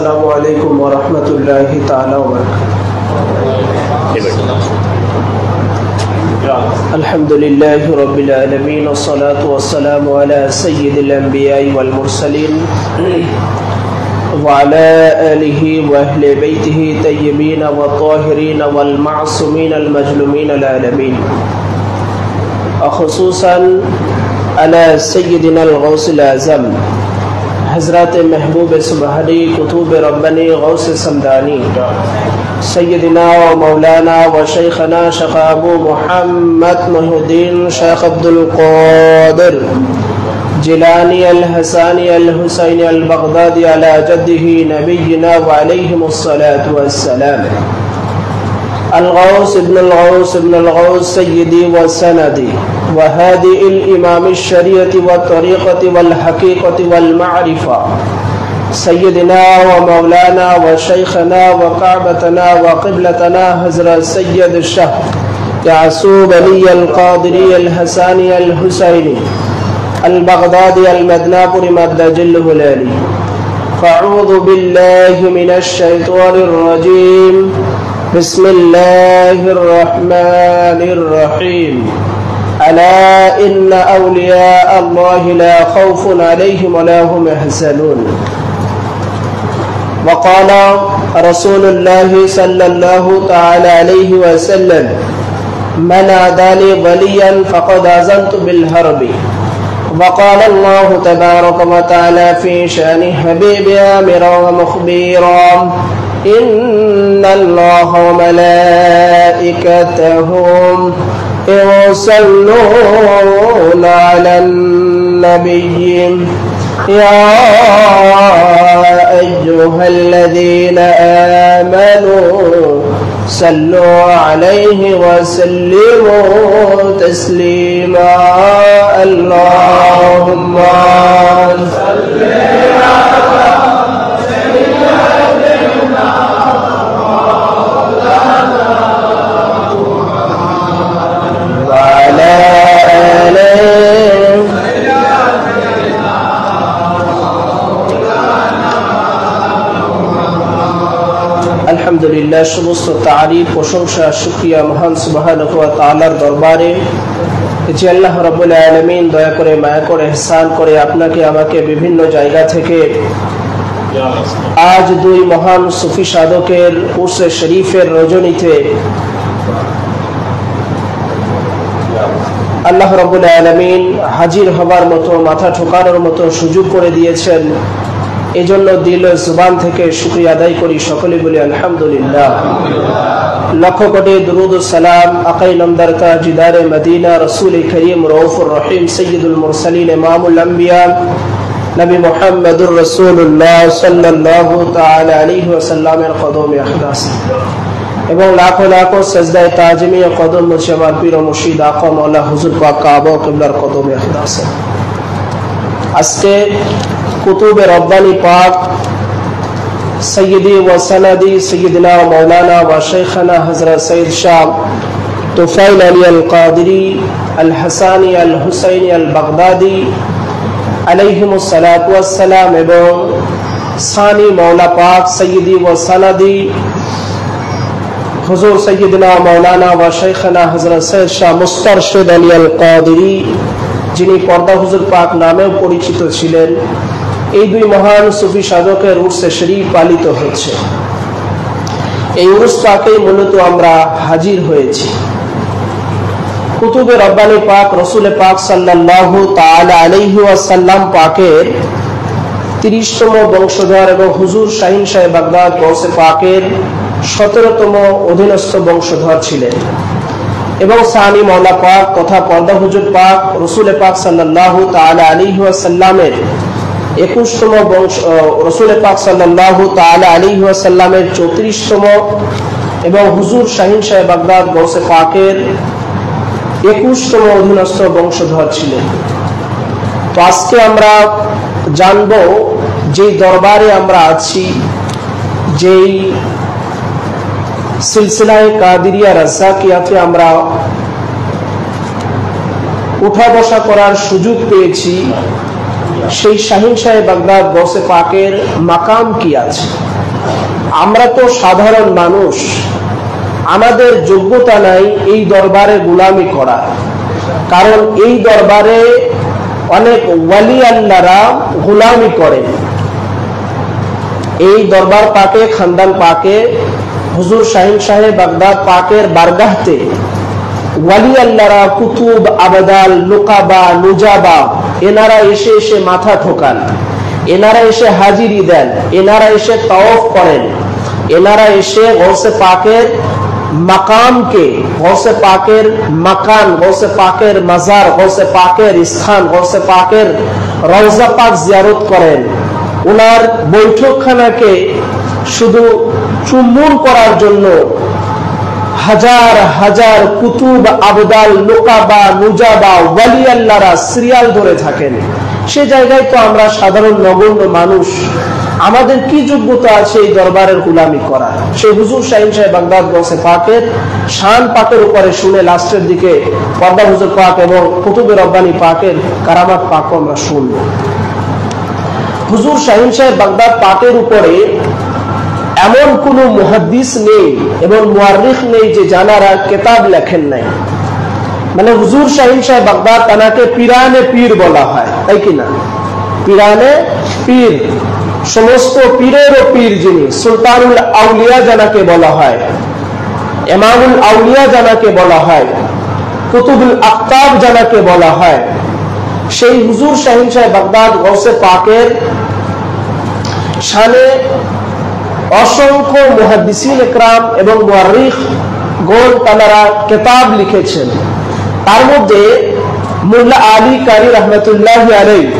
अस्सलामु अलैकुम व रहमतुल्लाहि ताला व बरकातुहू। अल्हम्दुलिल्लाहि रब्बिल आलमीन वस्सलातु वस्सलामु अला सय्यिदिल अंबिया'i वल मुरसलीन व अला आलिहि व अहले बैतिहि तय्यबीन व ताहिरीन वल मासूमीन अल मजलूमीन अल आलमीन व खुसूसन अला सय्यिदिना अल गौसिल आज़म हज़रत महबूब सुबहानी कुतुब रब्बानी गौस समदानी सय्यदना व मौलाना व शेखना शेख अबू मुहम्मद मुहिउद्दीन शेख अब्दुल क़ादिर जिलानी अल हसानी अल हुसैनी अल बगदादी अला जद्दिही नबिय्यिना व अलैहिमुस्सलातु वस्सलाम अल गौस इब्न अल गौस सय्यदी व सनदी व हादी अल इमाम शरीयती व तरीक़ती वल हकीकती वल मारिफा सय्यदना व मौलाना व शेखना व काबतना व क़िबलतना हज़रत सय्यद शाह यासूब अली अल क़ादिरी अल हसानी अल हुसैनी अल बगदादी अल मदनापुरी मद्दजिल्लुहु अली। फ़अऊज़ु बिल्लाहि मिनश शैतानिर रजीम। बिस्मिल्लाहिर रहमानिर रहीम। अला इन्न औलिया अल्लाहि ला खौफुन अलैहिम व ला हुम यहज़नून। वक़ाल रसूलुल्लाहि सल्लल्लाहु तआला अलैहि वसल्लम मन आदानी वलियन फ़क़द आज़नतु बिल हर्बि। वक़ाल अल्लाहु तबारक व तआला फ़ी शानि हबीबि आमिरा व मुख़बिरा इन्नल्लाह व मलाइकतहु युसल्लूना अलन नबिय्य या अय्युहल्लज़ीना आमनू सल्लू अलैहि व सल्लिमू तस्लीमा। अल्लाहुम्मा सल्लि अला सय्यिदिना मौलाना व अला अल्हम्दुलिल्लाह समस्त तारीफ प्रशंसा शुक्रिया महान सुबहानाहु व ताआलार दरबारे যে আল্লাহ রাব্বুল আলামিন দয়া করে মায়া করে ইহসান করে আপনাকে আমাকে বিভিন্ন জায়গা থেকে আজ দুই মহান সুফি সাধকের উরসে শরীফের রজনীতে আল্লাহ রাব্বুল আলামিন হাজির হবার মতো মাথা ঠোকানোর মতো সুযোগ করে দিয়েছেন। এজন্য দিল জবান থেকে শুকরিয়া আদায় করি, সকলে বলি আলহামদুলিল্লাহ। লক্ষ কোটি দুরুদ ও সালাম আকাই নামদার তাজদারে মদিনা রাসূল করিম রউফুর রহিম সাইয়্যিদুল মুরসালিন ইমামুল আম্বিয়া নবী মুহাম্মদুর রাসূলুল্লাহ সাল্লাল্লাহু তাআলা আলাইহি ওয়াসাল্লামের কদমে আখদাস এবং লাখো লাখো সাজদায়ে তাজিমি ও কদম মুছে আমার পীর ও মুর্শিদ আকা মাওলা হুজুর পাক কাবা ও কিবলার কদমে আখদাস। আজকে कुतुब रब्बानी पाक सय्यदी व सनदी सय्यदना व मौलाना व शेखना हज़रत सैयद शाह तुफ़ैल अली अल क़ादिरी अल हसानी अल हुसैनी अल बगदादी अलैहिमुस्सलातु वस्सलाम एवं सानी मौला पाक सय्यदी व सनदी हुजूर सय्यदना मौलाना व शेखना हज़रत सैयद शाह मुस्तरशिद अली अल क़ादिरी जिनी पर्दा हुजूर पाक नामेও পরিচিত ছিলেন, এই দুই মহান সুফি সাধকের উরসে শরীফ পালিত হচ্ছে। এই উরস পাকেই মূলত আমরা হাজির হয়েছি। কুতুবে রব্বানী পাক রসুল পাক সাল্লাল্লাহু তাআলা আলাইহি ওয়াসাল্লাম পাকের 30তম বংশধর এবং হুজুর শাহিন শাহ বাগদাদ গৌসে পাকের 17তম অধীনস্থ বংশধর ছিলেন এবং সানি মওলা পাক তথা পর্দা হুজুর পাক রসুল পাক সাল্লাল্লাহু তাআলা আলাইহি ওয়াসাল্লামের 21তম বংশ রসুল পাক সাল্লাল্লাহু তাআলা আলাইহি ওয়াসাল্লামের 34তম এবং হুজুর শাহিন শাহ বাগদাদ গৌসে পাকের 21তম অধীনস্থ বংশধর ছিলেন। তো আজকে আমরা জানব যে দরবারে আমরা আছি, যেই সিলসিলায়ে কাদিরিয়া রাজ্জাকিয়াতে আমরা উঠা বসা করার সুযোগ পেয়েছি, সেই শাহিন শাহ বাগদাদ গৌসে পাকের মাকাম কি আছে, আমরা তো সাধারণ মানুষ, আমাদের যোগ্যতা নাই এই দরবারে গোলামি করা। কারণ এই দরবারে অনেক ওয়ালি আল্লাহরা গোলামি করেন। এই দরবার পাকে, খানদান পাকে, হুজুর শাহিন সাহেব বাগদাদ পাকের বারগাহতে ওয়ালি আল্লাহরা, কুতুব, আবদাল, নুকাবা, নুজাবা, এনারা এসে এসে মাথা ঠোকান, এনারা এসে হাজিরি দেন, এনারা এসে তাওয়াফ করেন, এনারা এসে গৌসে পাকের মাকামকে, গৌসে পাকের মাকান, গৌসে পাকের মাজার, গৌসে পাকের স্থান, গৌসে পাকের রওজা পাক জিয়ারত করেন। ওনার বৈঠকখানাকে শুধু চুম্বন করার জন্য হাজার হাজার কুতুব, আবদাল, নুকাবা, নুজাবা, ওয়ালি আল্লাহরা সিরিয়াল ধরে থাকেন। সে জায়গায় তো আমরা সাধারণ নগণ্য মানুষ, আমাদের কি যোগ্যতা আছে এই দরবারের গোলামি করা? সেই হুজুর শাহিন সাহেব বাগদাদ গৌসে পাকের শান পাকের উপরে শুনে লাস্টের দিকে পর্দা হুজুর পাক এবং কুতুবে রব্বানি পাকের কারামাত পাকও আমরা শুনব। হুজুর শাহিন সাহেব বাগদাদ পাকের উপরে এমন কোন মুহাদ্দিস নেই এবং মুআররিখ নেই যে জানারা কিতাব লেখেন নাই। মানে হুজুর শাহিন সাহেব বাগদাদ তানাকে পিরানে পীর বলা হয়, তাই কিনা? পিরানে পীর, সমস্ত পীরেরও পীর যিনি, সুলতানুল আউলিয়া জানাকে বলা হয়, ইমামুল আউলিয়া জানাকে বলা হয়, কুতুবুল আকতাব জানাকে বলা হয়। সেই হুজুর শাহিন সাহেব বাগদাদ গৌসে পাকের শানে অসংখ্য মুহাদ্দিসিন ইকরাম এবং মুআররিখ গণ তারা কিতাব লিখেছেন। তার মধ্যে মোল্লা আলী কারি রহমতুল্লাহি আলাইহি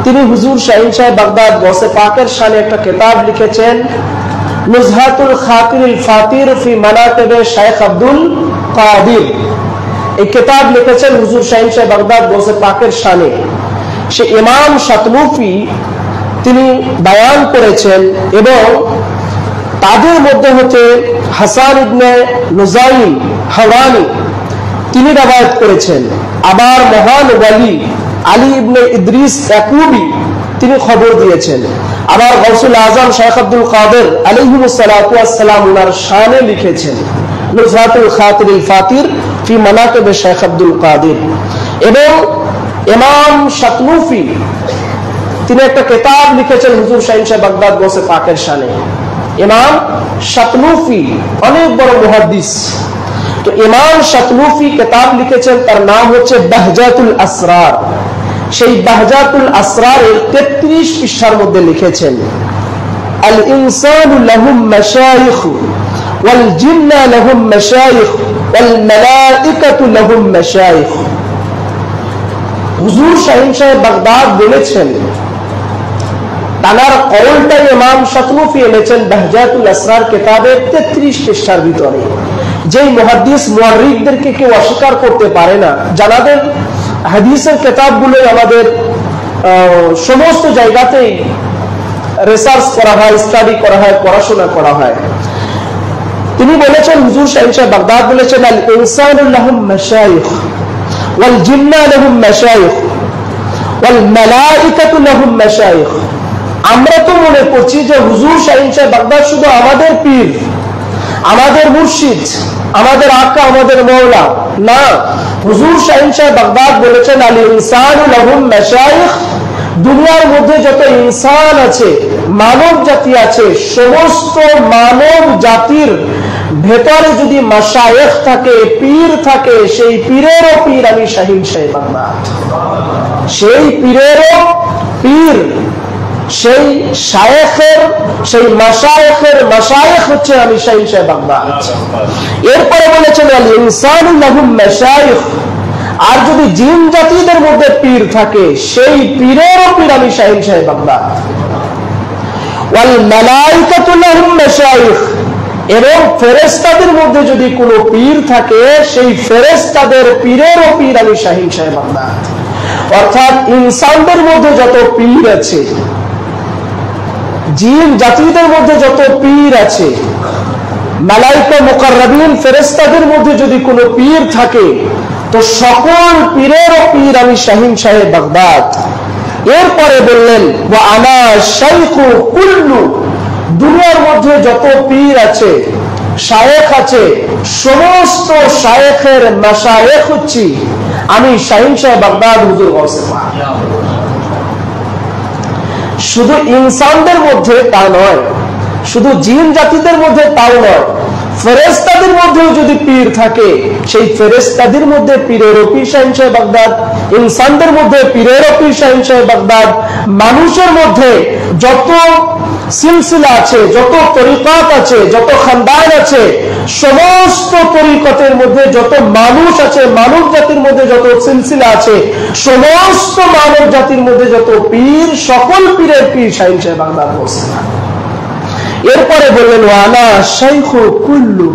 তিনি হুজুর শাহিন সাহেব বাগদাদ গৌসে পাকের শানে একটা কিতাব লিখেছেন, নুজহাতুল খাতিরুল ফাতির ফি মানাকিবে শাইখ আব্দুল কাদির। এই কিতাব লিখেছেন হুজুর শাহিন সাহেব বাগদাদ গৌসে পাকের শানে। সে ইমাম শাতনুফি তিনি বয়ান করেছেন এবং তাদের মধ্যে হচ্ছে হাসান ইবনে নুজাইম হাওয়ানি তিনি রওয়ায়াত করেছেন। আবার মহান ওয়ালি আলী ইবনে ইদ্রিস ইয়াকুবি তিনি খবর দিয়েছেন। আবার গৌসুল আজম শাইখ আব্দুল কাদের আলাইহিস সালাতু ওয়াস সালাম ওনার শানে লিখেছেন নুজহাতুল খাতিরুল ফাতির ফি মানাকিবে শাইখ আব্দুল কাদের। এবং ইমাম শাতনুফি তিনি একটা কিতাব লিখেছেন হুজুর শাহিন সাহেব বাগদাদ গৌসে পাকের শানে। ইমাম শাতনুফি অনেক বড় মুহাদ্দিস, তো ইমাম শাতনুফি কিতাব লিখেছেন, তার নাম হচ্ছে বাহজাতুল আসরার। সেই বাহজাতুল আসরার এর 33 পৃষ্ঠার মধ্যে লিখেছেন, আল ইনসানু লাহুম মাশাইখ ওয়াল জিন্না লাহুম মাশাইখ ওয়াল মালাইকাতু লাহুম মাশাইখ। হুজুর শাহিন সাহেব বাগদাদ বলেছেন, তানার কওলটাই ইমাম শাতনুফি এনেছেন বাহজাতুল আসরার কিতাবের 33 পৃষ্ঠার ভিতরে। যেই মুহাদ্দিস মুআররিখদেরকে কেউ অস্বীকার করতে পারে না, যাদের হাদিসের কিতাবগুলোই আমাদের সমস্ত জায়গাতেই রিসার্চ করা হয়, স্টাডি করা হয়, পড়াশোনা করা হয়, তিনি বলেছেন, হুজুর শাহিন সাহেব বাগদাদ বলেছেন, আল ইনসানু লাহুম মাশাইখ ওয়াল জিন্না লাহুম মাশাইখ ওয়াল মালাইকাতু লাহুম মাশাইখ। আমরা তো মনে করছি যে হুজুর শাহিন সাহেব বাগদাদ শুধু আমাদের পীর, আমাদের মুর্শিদ, আমাদের আকা, আমাদের মওলা। না, হুজুর শাহিন সাহেব বাগদাদ বলেছেন, আল ইনসানু লাহুম মাশাইখ, দুনিয়ার মধ্যে যত ইনসান আছে, মানব জাতি আছে, সমস্ত মানব জাতির ভেতরে যদি মাশায়েখ থাকে, পীর থাকে, সেই পীরেরও পীর আমি শাহিন সাহেব বাগদাদ। সেই পীরেরও পীর, সেই শায়েখের, সেই মাশায়েখের মাশায়েখ হচ্ছে আমি শাহিন সাহেব বাগদাদ। এরপরে বলেছেন, আল ইনসানু লাহুম মাশাইখ, আর যদি জিন জাতিদের মধ্যে পীর থাকে, সেই পীরেরও পীর আমি শাহিন সাহেব বাগদাদ। ওয়াল মালাইকাতু লাহুম মাশাইখ, এবং ফেরেশতাদের মধ্যে যদি কোনো পীর থাকে, সেই ফেরেশতাদের পীরেরও পীর আমি শাহিন সাহেব বাগদাদ। অর্থাৎ ইনসানদের মধ্যে যত পীর আছে, জিন জাতিদের মধ্যে যত পীর আছে, মালাইকা মুকাররাবিন ফেরেশতাদের মধ্যে যদি কোনো পীর থাকে, তো সকল পীরেরও পীর আমি শাহিন সাহেব বাগদাদ। এরপরে বললেন, ওয়া আনা শাইখু কুল্লু দুনিয়ার মধ্যে যত পীর আছে, শায়েখ আছে, সমস্ত শায়েখের মাশায়েখ হচ্ছি আমি শাহিন সাহেব বাগদাদ হুজুর গাউসে পাক। শুধু ইনসানদের মধ্যে তা নয়, শুধু জিন জাতিদের মধ্যে তাও নয়, ফেরেশতাদের মধ্যেও যদি পীর থাকে, সেই ফেরেশতাদের মধ্যে পীরের পীর শাহিন সাহেব বাগদাদ, ইনসানদের মধ্যে পীরের পীর শাহিন সাহেব বাগদাদ, মানুষের মধ্যে যত সিলসিলা আছে, যত তরিকাত আছে, যত খানদান আছে, সমস্ত তরিকতের মধ্যে যত মানুষ আছে, মানব জাতির মধ্যে যত সিলসিলা আছে, সমস্ত মানব জাতির মধ্যে যত পীর, সকল পীরের পীর শাহিন সাহেব বাগদাদ বলছেন। এরপরে বললেন ওয়ানা শাইখু কুল্লু,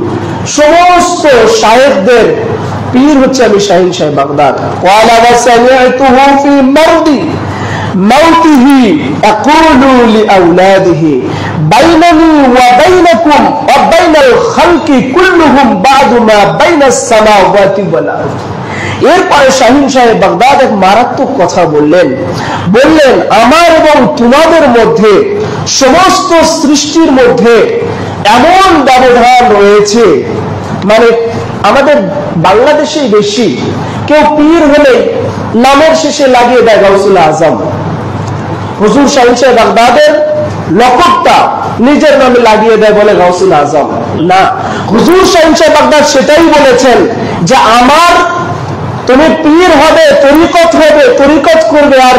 সমস্ত শায়েখদের পীর হচ্ছে আমি শাহিন সাহেব বাগদাদ। ওয়ালা ওয়াসামি'তুহু ফি মারদি মাউতিহি আকুলু লিআওলাদিহি বাইনানি ওয়া বাইনাকুম ওয়া বাইনাল খালকি কুল্লুহুম বা'দু মা বাইনাস সামাওয়াতি ওয়াল আরদ। এরপরে শাহিন সাহেব বাগদাদ এক মারাত্মক কথা বললেন, আমার এবং তোমাদের মধ্যে, সমস্ত সৃষ্টির মধ্যে এমন ব্যবধান রয়েছে, মানে আমাদের বাংলাদেশেই বেশি, কেউ পীর হলে নামের শেষে লাগিয়ে দেয় গাউসুল আজম। হুজুর শাহিন সাহেব বাগদাদের লকবটা নিজের নামে লাগিয়ে দেয়, বলে গাউসুল আজম। না, হুজুর শাহিন সাহেব বাগদাদ সেটাই বলেছেন যে তুমি পীর হবে, তরিকত করবে, আর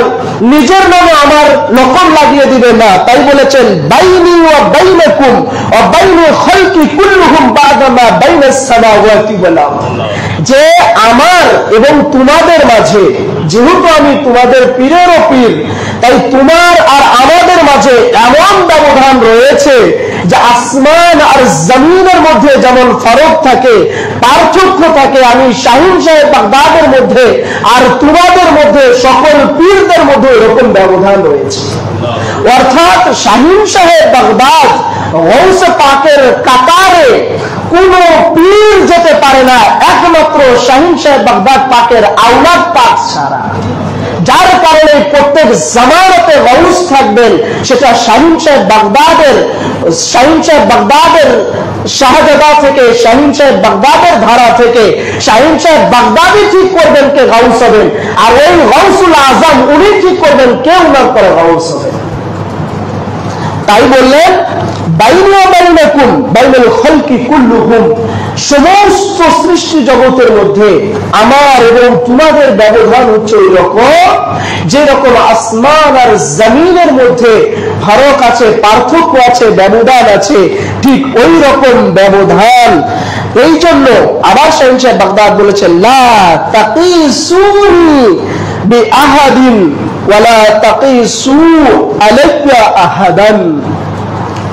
নিজের নামে আমার লকব লাগিয়ে দিবে না। তাই বলেছেন বাইনি ওয়া বাইনাকুম ওয়া বাইনা খালকি কুল্লুহুম বা'দা মা বাইনাস সামাওয়াতি ওয়াল আরদ, যে আমার এবং তোমাদের মাঝে, যেহেতু আমি তোমাদের পীরেরও পীর, তাই তোমার আর আমাদের মাঝে এমন ব্যবধান রয়েছে যে আসমান আর জমিনের মধ্যে যেমন ফারাক থাকে, পার্থক্য থাকে, আমি শাহিন সাহেব বাগদাদের মধ্যে আর তোমাদের মধ্যে, সকল পীরদের মধ্যে এরকম ব্যবধান রয়েছে। অর্থাৎ শাহিন সাহেব বাগদাদ গাউসে পাকের কাতারে কোন পীর যেতে পারে না, একমাত্র শাহিন সাহেব বাগদাদ পাকের আওলাদ পাক ছাড়া। যার কারণে প্রত্যেক জামানাতে গাউস থাকবেন, সেটা শাহিন সাহেব বাগদাদের শাহজাদা থেকে, শাহিন সাহেব বাগদাদের ধারা থেকে শাহিন সাহেব বাগদাদি ঠিক করবেন কে গাউস হবেন, আর ওই গাউসুল আজম উনি ঠিক করবেন কে উনার পরে গাউস হবেন। তাই বললেন বাইনি ওয়া বাইনাকুম বাইনাল খালকি কুল্লুহুম, সমস্ত সৃষ্টি জগতের মধ্যে আমার এবং তোমাদের ব্যবধান হচ্ছে ওই রকম, যেরকম আসমান আর জমিনের মধ্যে ফারাক আছে, পার্থক্য আছে, ব্যবধান আছে, ঠিক ওই রকম ব্যবধান। এই জন্য আবার শাহিন সাহেব বাগদাদ বলেছেন লা তাকিসুনি বিআহাদিন ওয়ালা তাকিসু আলাইয়া আহাদান,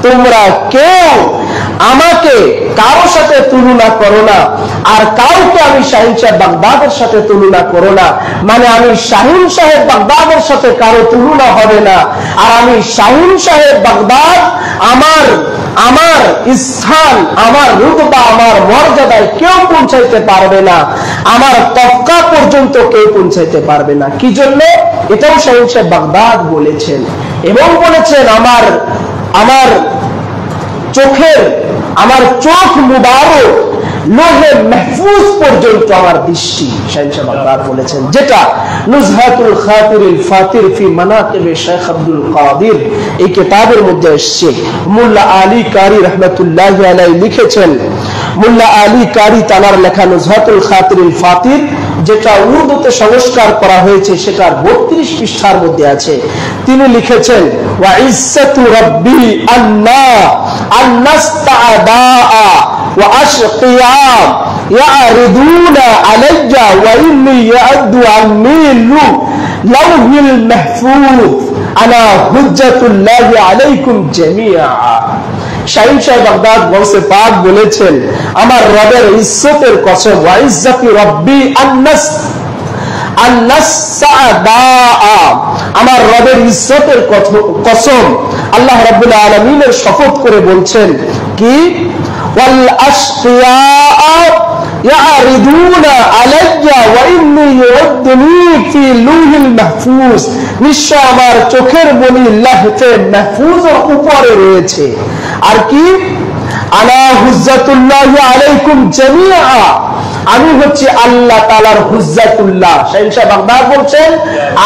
তোমরা কেউ আমাকে কারোর সাথে তুলনা করো না, আর কাউকে আমি শাহিন সাহেব বাগদাদের সাথে তুলনা করো না। মানে আমি শাহিন সাহেব বাগদাদের সাথে কারো তুলনা হবে না, আর আমি শাহিন সাহেব বাগদাদ আমার স্থান, আমার রুতবা, আমার মর্যাদায় কেউ পৌঁছাইতে পারবে না, আমার তবকা পর্যন্ত কেউ পৌঁছাইতে পারবে না। কি জন্য? এটাও শাহিন সাহেব বাগদাদ বলেছেন, এবং বলেছেন আমার চোখ মুবারক লোহে মাহফুজ পর্যন্ত আমার দৃষ্টি, শাহিন সাহেব বাগদাদ বলেছেন, যেটা নুজহাতুল খাতিরুল ফাতির ফি মানাকিবে শেখ আব্দুল কাদির এই কিতাবের মধ্যে এসেছে। মোল্লা আলী কারি রাহমাতুল্লাহি আলাইহি লিখেছেন, মোল্লা আলী কারি তার লেখা নুজহাতুল খাতিরুল ফাতির, যেটা উর্দুতে সংস্কার করা হয়েছে, সেটার 32 পৃষ্ঠার মধ্যে আছে। তিনি লিখেছেন ওয়া ইজ্জাতু রাব্বি আন্নাস্তাদা ওয়া আশকিয়া ইয়ারিদুনা আলাইয়া ওয়া ইন্নী ইয়াদু আমিলু লাউহিল মাহফুজ আলা হুজ্জাতুল্লাহি আলাইকুম জামিআ। শাহিন সাহেব বাগদাদ গাউসে পাক বলেছেন, আমার রবের ইজ্জতের কসম, ওয়া ইজ্জাতি রাব্বি আমার রবের ইজ্জতের কসম, আল্লাহ রাব্বুল আলামিনের শপথ করে বলছেন কি, ওয়াল আশকিয়া ইয়ারিদুনা আলাইয়া ওয়া ইন্নী ইউদ্দুনি ফি লুহিল মাহফুজ, নিশ্চয় আমার চোখের মনি লাহফে মাহফুজের উপরে রয়েছে। আর কি, আনা হুজ্জাতুল্লাহি আলাইকুম জামিআ, আমি হচ্ছে আল্লাহ তাআলার হুজ্জাতুল্লাহ। শাহেনশাহ বাগদাদ বলছেন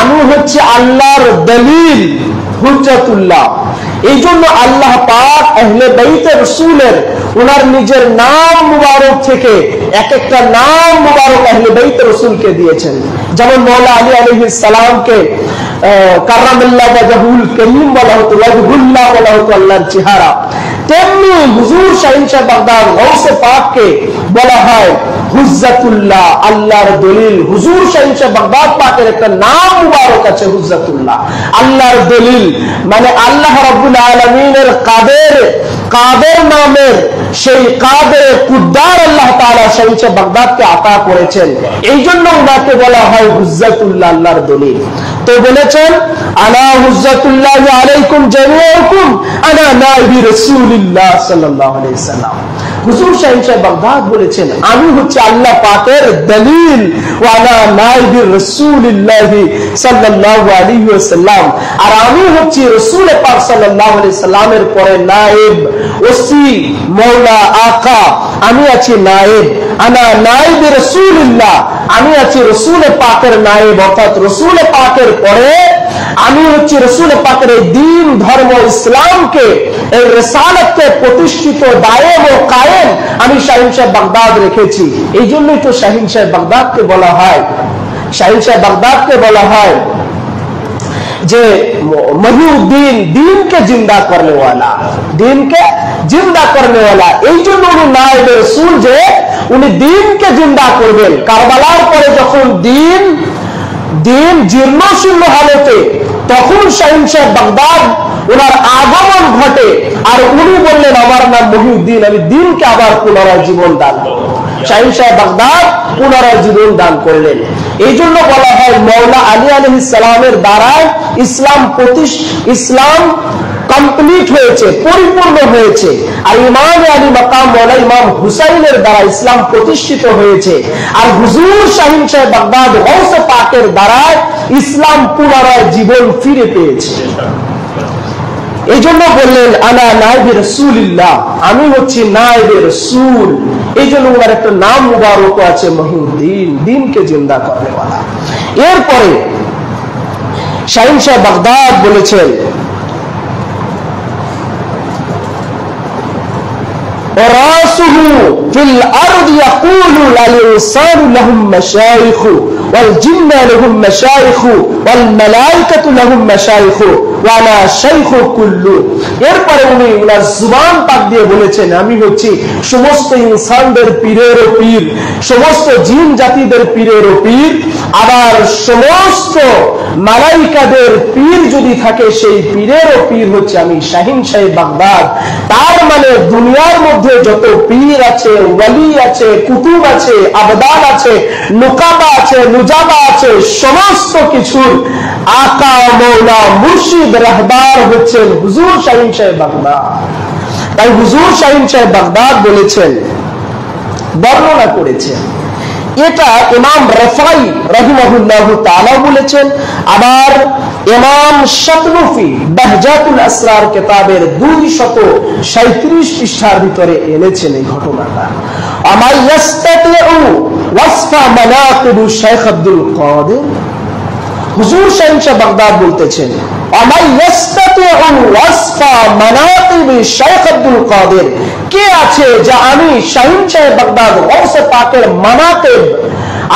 আমি হচ্ছে আল্লাহর দলিল, হুজ্জাতুল্লাহ। এই জন্য আল্লাহ পাক আহলে বাইতে রাসূলের ওনার নিজের নাম মুবারক থেকে এক একটা নাম মুবারক আহলে বাইতে রাসূলকে দিয়েছেন। যেমন মওলা আলী আলাইহিস সালামকে কারামাল্লাহু ওয়াজহুল কারীম বলা হতো, ওয়াজহুল্লাহ বলা হতো আল্লাহর চেহারা। তেমনি হুজুর শাহেনশাহ বাগদাদ গৌসে পাককে বলা হয় হুজ্জাতুল্লাহ, আল্লাহর দলিল। হুজুর শাহেনশাহ বাগদাদ পাকের একটা নাম মুবারক আছে হুজ্জাতুল্লাহ, আল্লাহর দলিল। মানে আল্লাহ রাব্বুল আলামিনের কাদের নামের সেই কাদের কুদ্দার আল্লাহ তাআলা শাহেনশাহ বাগদাদকে আতা করেছেন, এই জন্য ওনাকে বলা হয় হুজ্জাতুল্লাহ, আল্লাহর দলিল। তো বলেছেন আনা হুজ্জাতুল্লাহ আলাইকুম জামিআকুম আনা নাইবি রাসূলিল্লাহ সাল্লাল্লাহু আলাইহি সাল্লাম। হুজুর শাহেনশাহ বাগদাদ বলেছেন আমি হচ্ছে আল্লাহ পাকের দলিল, ওয়া আনা নাইবি রাসূলিল্লাহ সাল্লাল্লাহু আলাইহি ওয়াসাল্লাম, আর আমি হচ্ছে রাসূল পাক সাল্লাল্লাহু আলাইহি সাল্লামের পরে নায়েব, ওসি, মওলা, আকা, আমি আছি নায়েব। আনা নাইবি রাসূলিল্লাহ, আমি আছি রাসূল পাকের নায়েব, অর্থাৎ রাসূল পাকের পরে আমি হচ্ছে রাসূল পাকের এই দ্বীন ধর্ম ইসলামকে, এই রিসালাতকে প্রতিষ্ঠিত, দায়েম ও কায়েম আমি শাহেনশাহ বাগদাদ রেখেছি। এই জন্যই তো শাহেনশাহ বাগদাদকে বলা হয়, শাহেনশাহ বাগদাদকে বলা হয় যে মহিউদ্দিন, দিনকে জিন্দা করনে ওয়ালা, দিনকে জিন্দা করনে ওয়ালা। এই জন্য উনি নায়েবে রাসূল, যে উনি দিনকে জিন্দা করবেন। কারবালার পরে যখন দিন জীর্ণ শীর্ণ হালতে, তখন শাহেনশাহ বাগদাদ ওনার আগমন ঘটে, আর উনি বললেন আমার নাম মহিউদ্দিন, আমি দিনকে আবার পুনরায় জীবন দান করব। শাহেনশাহ বাগদাদ পুনরায় জীবন দান করলেন। এই জন্য বলা হয় মওলা আলী আলাইহিস সালামের দ্বারায় ইসলাম কমপ্লিট হয়েছে, পরিপূর্ণ হয়েছে। আর ইমাম আলী মাকাম মওলা ইমাম হুসাইনের দ্বারা ইসলাম প্রতিষ্ঠিত হয়েছে। আর হুজুর শাহেনশাহ বাগদাদ গৌসে পাকের দ্বারায় ইসলাম পুনরায় জীবন ফিরে পেয়েছে। এই জন্য বললেন আনা নাইবে রাসূলিল্লাহ, আমি হচ্ছি নাইবে রাসূল। এই জন্য ওনার একটা নাম মুবারক আছে মহিউদ্দিন, দিনকে জিন্দা করনে ওয়ালা। এরপরে শাহেনশাহ বাগদাদ বলেছেন وراسه في الأرض يقول الإنسان لهم مشايخ والجن لهم مشايخ والملائكة لهم مشايخ وأنا شيخ كل। এরপরে উনি ওনার জুবান পাক দিয়ে বলেছেন আমি হচ্ছি সমস্ত ইনসানদের পীরেরও পীর, সমস্ত জিন জাতিদের পীরেরও পীর, আবার সমস্ত মালাইকাদের পীর যদি থাকে সেই পীরেরও পীর হচ্ছে আমি শাহেনশাহ বাগদাদ। তার মানে দুনিয়ার মধ্যে যত পীর আছে, ওয়ালি আছে, কুতুব আছে, আবদাল আছে, নুকাবা আছে, নুজাবা আছে, সমস্ত কিছুর আকা, মওলা, মুর্শিদ, রাহবার হচ্ছেন হুজুর শাহেনশাহ বাগদাদ। তাই হুজুর শাহেনশাহ বাগদাদ বলেছেন, বর্ণনা করেছেন, এটা ইমাম রাফাই রাহিমাহুল্লাহ তাআলা বলেছেন। আবার ইমাম শাতনুফি বাহজাতুল আসরার কিতাবের 237 পৃষ্ঠার ভিতরে এনেছেন এই ঘটনাটা। আমা ইয়াস্তাতিউ ওয়াসফা মানাকিব শাইখ আব্দুল কাদের, হুজুর শাহেনশাহ বাগদাদ বলতেছেন আমা ইয়াস্তাতিউ ওয়াসফা মানাকিব শাইখ আব্দুল কাদের, কে আছে যা আমি শাহেনশাহ বাগদাদ গৌসে পাকের মানাকিব,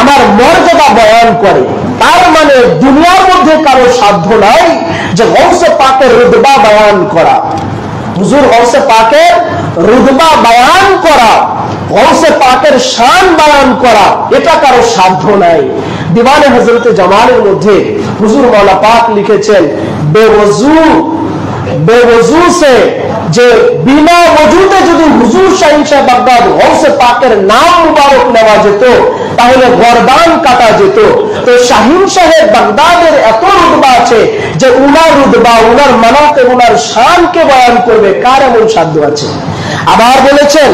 আমার মর্যাদা বয়ান করে। তার মানে দুনিয়ার মধ্যে কারো সাধ্য নাই যে গৌসে পাকের রুতবা বয়ান করা, হুজুর গৌসে পাকের রুতবা বয়ান করা, গৌসে পাকের শান বয়ান করা, এটা কারো সাধ্য নাই। দিওয়ানে হযরতে জামালের মধ্যে হুজুর মওলা পাক লিখেছেন বেওযু সে, যে বিনা ওযুতে যদি হুজুর শাহেনশাহ বাগদাদ গৌসে পাকের নাম মুবারক নেওয়া যেত তাহলে গর্দান কাটা যেত। তো শাহেনশাহ বাগদাদের এত রুতবা আছে যে উনার রুতবা, উনার মানাকিব, উনার শানকে বয়ান করবে কার এমন সাধ্য আছে? আবার বলেছেন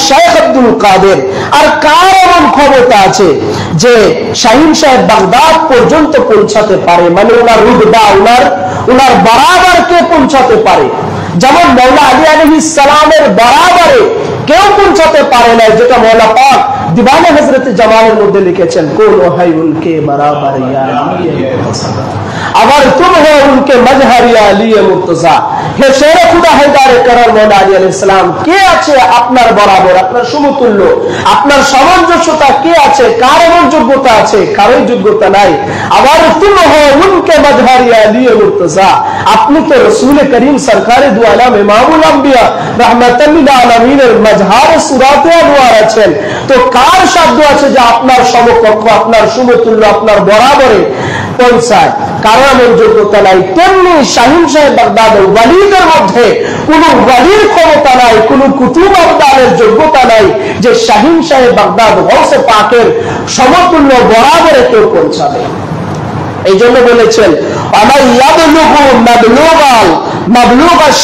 শেখ আব্দুল কাদের, আর কার এমন ক্ষমতা আছে যে শাহিন সাহেব বাগদাদ পর্যন্ত পৌঁছাতে পারে, মানে ওনার রুতবা ওনার বরাবর কে পৌঁছাতে পারে। যেমন মৌলা আলী আলাইহিস সালামের বরাবরে কেউ পৌঁছাতে পারে না, যেটা মৌলা পাক দিবানে হযরত জামালের মধ্যে লিখেছেন, কোন হাই উনকে বরাবর ইয়া আলী মুর্তজা, আবার তুম হো উনকে মজহর ইয়া আলী মুর্তজা। হে শেরে খুদা হায়দার করম মৌলা আলী আলাইহিস সালাম, কে আছে আপনার বরাবর, আপনার সমতুল্য, আপনার সামঞ্জস্যতা কে আছে, কার এমন যোগ্যতা আছে, কারোই যোগ্যতা নাই। আবার তুম হো উনকে মজহর ইয়া আলী মুর্তজা, আপনি তো রাসূল করিম সরকারে দু আলম ইমামুল আম্বিয়া রাহমাতাল লিল আলামিনের মজহার সুরাতে আনোয়ার আছেন, তো কার সাধ্য আছে যে আপনার সমকক্ষ, আপনার সমতুল্য, আপনার বরাবরে পৌঁছায়? কারো এমন যোগ্যতা নাই। তেমনি শাহিন সাহেব বাগদাদের ওয়ালিদের মধ্যে কোন ওয়ালির ক্ষমতা নাই, কোন কুতুব আবদালের যোগ্যতা নাই যে শাহিন সাহেব বাগদাদ গৌসে পাকের সমতুল্য বরাবরে কেউ পৌঁছাবে। এই জন্য বলেছেন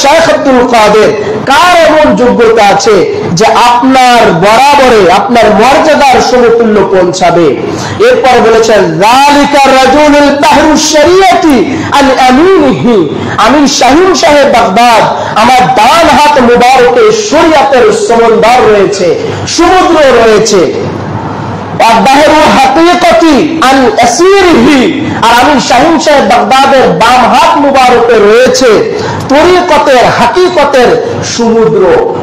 শেখ আব্দুল কাদের, কার এমন যোগ্যতা আছে যে আপনার বরাবরে, আপনার মর্যাদার সমতুল্য পৌঁছাবে। এরপর বলেছেন আমি শাহিন সাহেব বাগদাদ, আমার ডান হাত মুবারকে শরিয়াতের সমুদ্র রয়েছে, সমুদ্র রয়েছে। আর আমি শাহিন সাহেব বাগদাদের বাম হাত মুবারকে রয়েছে তরিকতের, হাকিকতের সমুদ্র।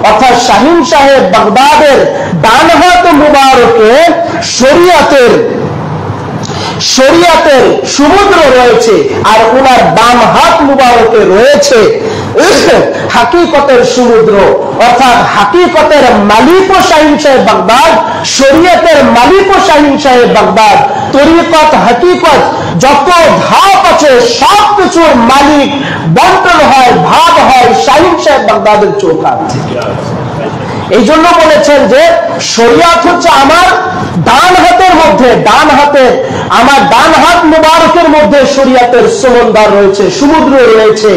অর্থাৎ শাহিন সাহেব বাগদাদের ডান হাত মুবারকে শরিয়াতের সমুদ্র রয়েছে, আর ওনার বাম হাত মুবারকে রয়েছে হাকিকতের সমুদ্র। অর্থাৎ হাকিকতের মালিক ও শাহিন সাহেব বাগদাদ, শরিয়তের মালিক ও শাহিন সাহেব বাগদাদ, তরিকত হাকিকত যত ধাপ আছে সব কিছুর মালিক বন্টন হয়, ভাগ হয় শাহিন সাহেব বাগদাদের চৌকাঠ থেকে। এই জন্য বলেছেন যে শরিয়াত হচ্ছে আমার ডান হাতের মধ্যে, আমার ডান হাত মুবারকের মধ্যে শরিয়াতের সমুদ্র রয়েছে, সমুদ্র রয়েছে।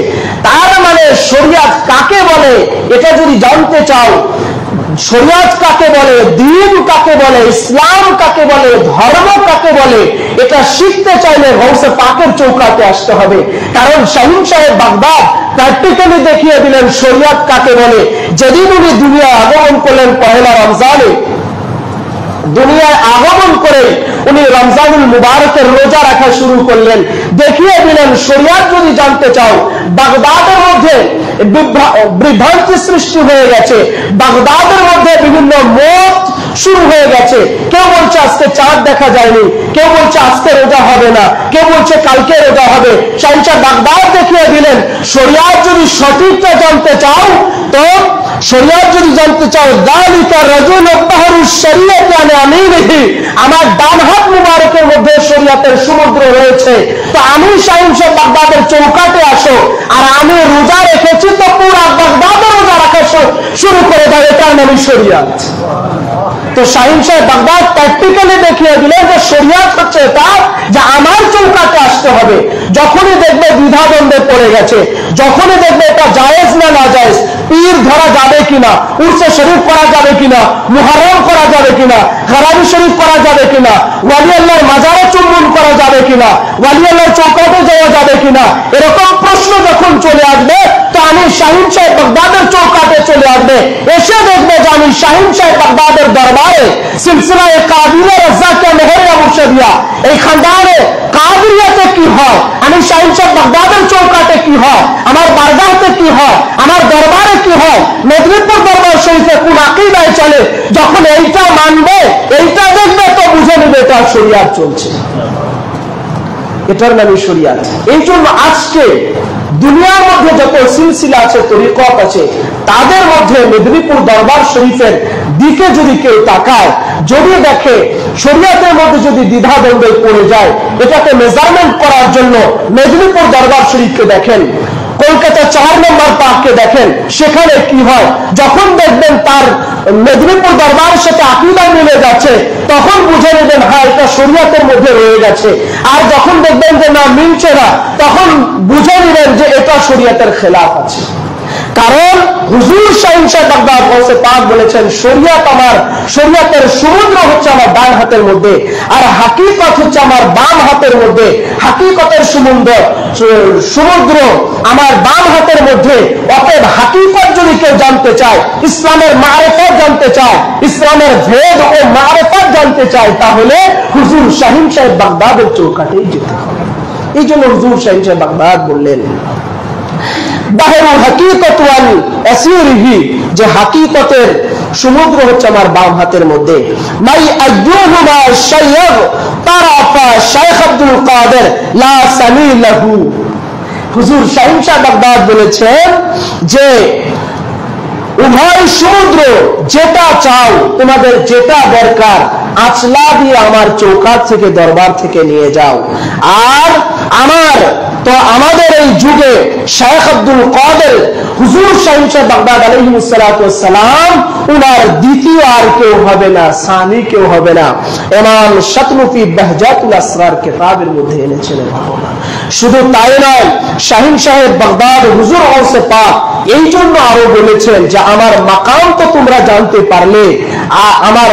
তার মানে শরিয়াত কাকে বলে এটা যদি জানতে চাও, শরিয়াত কাকে বলে, দ্বীন কাকে বলে, ইসলাম কাকে বলে, ধর্ম কাকে বলে, এটা শিখতে চাইলে গৌসে পাকের চৌকাতে আসতে হবে। কারণ শাহিন সাহেব বাগদাদ প্র্যাকটিক্যালি দেখিয়ে দিলেন শরিয়াত কাকে বলে। যেদিন উনি দুনিয়ায় আগমন করলেন পহেলা রমজানে, দুনিয়ায় আগমন করে উনি রমজানুল মুবারকের রোজা রাখা শুরু করলেন, দেখিয়ে দিলেন শরিয়াত যদি জানতে চাও, বাগদাদের মধ্যে বিভ্রান্তি সৃষ্টি হয়ে গেছে, বাগদাদের মধ্যে বিভিন্ন মত শুরু হয়ে গেছে। কেউ বলছে আজকে চাঁদ দেখা যায়নি, কেউ বলছে আজকে রোজা হবে না, কেউ বলছে কালকে রোজা হবে। শাহিন সাহেব বাগদাদ দেখিয়ে দিলেন শরিয়াত যদি সঠিকটা জানতে চাও, তো শরিয়াত যদি জানতে চাও, যালিকা রাজুল বাহরুশ শরিয়াত মানে আমিরিহি, আমার ডান হাত মুবারকের মধ্যে শরিয়াতের সমুদ্র রয়েছে। তো আমি শাহিন সাহেব বাগদাদের চৌকাটে আসো, আর আমি রোজা রেখেছি, তো পুরো বাগদাদের রোজা রাখা শুরু করে দাও, এটার নামই শরিয়াত। তো শাহিন সাহেব বাগদাদ প্র্যাকটিক্যালি দেখিয়ে দিলেন যে শরিয়াত হচ্ছে এটা যে আমার চৌকাটে আসতে হবে। যখনই দেখবে দ্বিধাদ্বন্দ্বে পড়ে গেছে, যখনই দেখবে এটা জায়েজ না নাজায়েজ, পীর ধরা যাবে কিনা, উরসে শরীফ করা যাবে কিনা, মুহররম করা যাবে কিনা, গারাবি শরীফ করা যাবে কিনা, ওয়ালি আল্লাহর মাজারে চুম্বন করা যাবে কিনা, ওয়ালি আল্লাহর চৌকাটে যাওয়া যাবে কিনা, এরকম প্রশ্ন যখন চলে আসবে, তো আমি শাহিন সাহেব বাগদাদের চৌকাটে চলে আসবে। এসে দেখবে যে আমি শাহিন সাহেব বাগদাদের দরবারে সিলসিলায়ে কাদিরিয়া রাজ্জাকিয়া মেহেরিয়া মুর্শিদিয়া, এই খানদানে কাদিরিয়াতে কি হয়, আমি শাহিন সাহেব বাগদাদের চৌকাটে কি হয়, আমার বারগাহতে কি হয়, আমার দরবারে কি হয়, মেদিনীপুর দরবার শরীফে কোন আকীদায় চলে, যখন এইটা মানবে, এইটা দেখবে, তো বুঝে নেবে এটা শরিয়াত চলছে, এটার নামই শরিয়াত। এই জন্য আজকে দুনিয়ার মধ্যে যত সিলসিলা আছে, তরিকত আছে, তাদের মধ্যে মেদিনীপুর দরবার শরীফের দিকে যদি কেউ তাকায়, যদি দেখে শরিয়াতের মধ্যে যদি দ্বিধাদ্বন্দ্বে পড়ে যায়, এটাকে মেজারমেন্ট করার জন্য মেদিনীপুর দরবার শরীফকে দেখেন, কলকাতা 4 নম্বর পার্ককে দেখেন, সেখানে কি হয়। যখন দেখবেন তার মেদিনীপুর দরবারের সাথে আকীদা মিলে যাচ্ছে, তখন বুঝে নেবেন হ্যাঁ এটা শরিয়াতের মধ্যে রয়ে গেছে। আর যখন দেখবেন যে না মিলছে না, তখন বুঝে নেবেন যে এটা শরিয়াতের খেলাফ আছে। কারণ হুজুর শাহিন সাহেব বাগদাদ গৌসে পাক বলেছেন শরিয়তের সমুদ্র হচ্ছে আমার ডান হাতের মধ্যে, আর হাকিকত হচ্ছে আমার বাম হাতের মধ্যে। হাকিকতের সমুদ্র আমার বাম হাতের মধ্যে। অতএব হাকিকত যদি কেউ জানতে চায়, ইসলামের মারিফত জানতে চায়, ইসলামের ভেদ ও মারিফত জানতে চায়, তাহলে হুজুর শাহিন সাহেব বাগদাদের চৌকাঠেই যেতে হবে। এই জন্য হুজুর শাহিন সাহেব বাগদাদ বললেন বাহরুল হাকিকত ওয়াল আসিরিহি, যে হাকিকতের সমুদ্র হচ্ছে আমার বাম হাতের মধ্যে। মাই আইয়ুহুমা শাইখ তারাফা শাইখ আব্দুল কাদের লা সামিলাহু। হুজুর শাহিন সাহেব বাগদাদ বলেছেন যে উভয় সমুদ্র, যেটা চাও, তোমাদের যেটা দরকার, আচলা দিয়ে আমার চৌকাঠ থেকে দরবার থেকে নিয়ে যাও। আর আমাদের এই যুগে শাইখ আব্দুল কাদের হুজুর শাহিন সাহেব বাগদাদ আলাইহিস সালাতু ওয়াস সালাম, উনার দ্বিতীয় আর কেউ হবে না, সানি কেউ হবে না। ইমাম শাতনুফি বাহজাতুল আসরার কিতাবের মধ্যে এনেছেন ঘটনা। শুধু তাই নয়, শাহিন সাহেব বাগদাদ হুজুর গৌসে পাক এই জন্য আরো বলেছেন যে আমার মাকাম তো তোমরা জানতে পারলে, আমার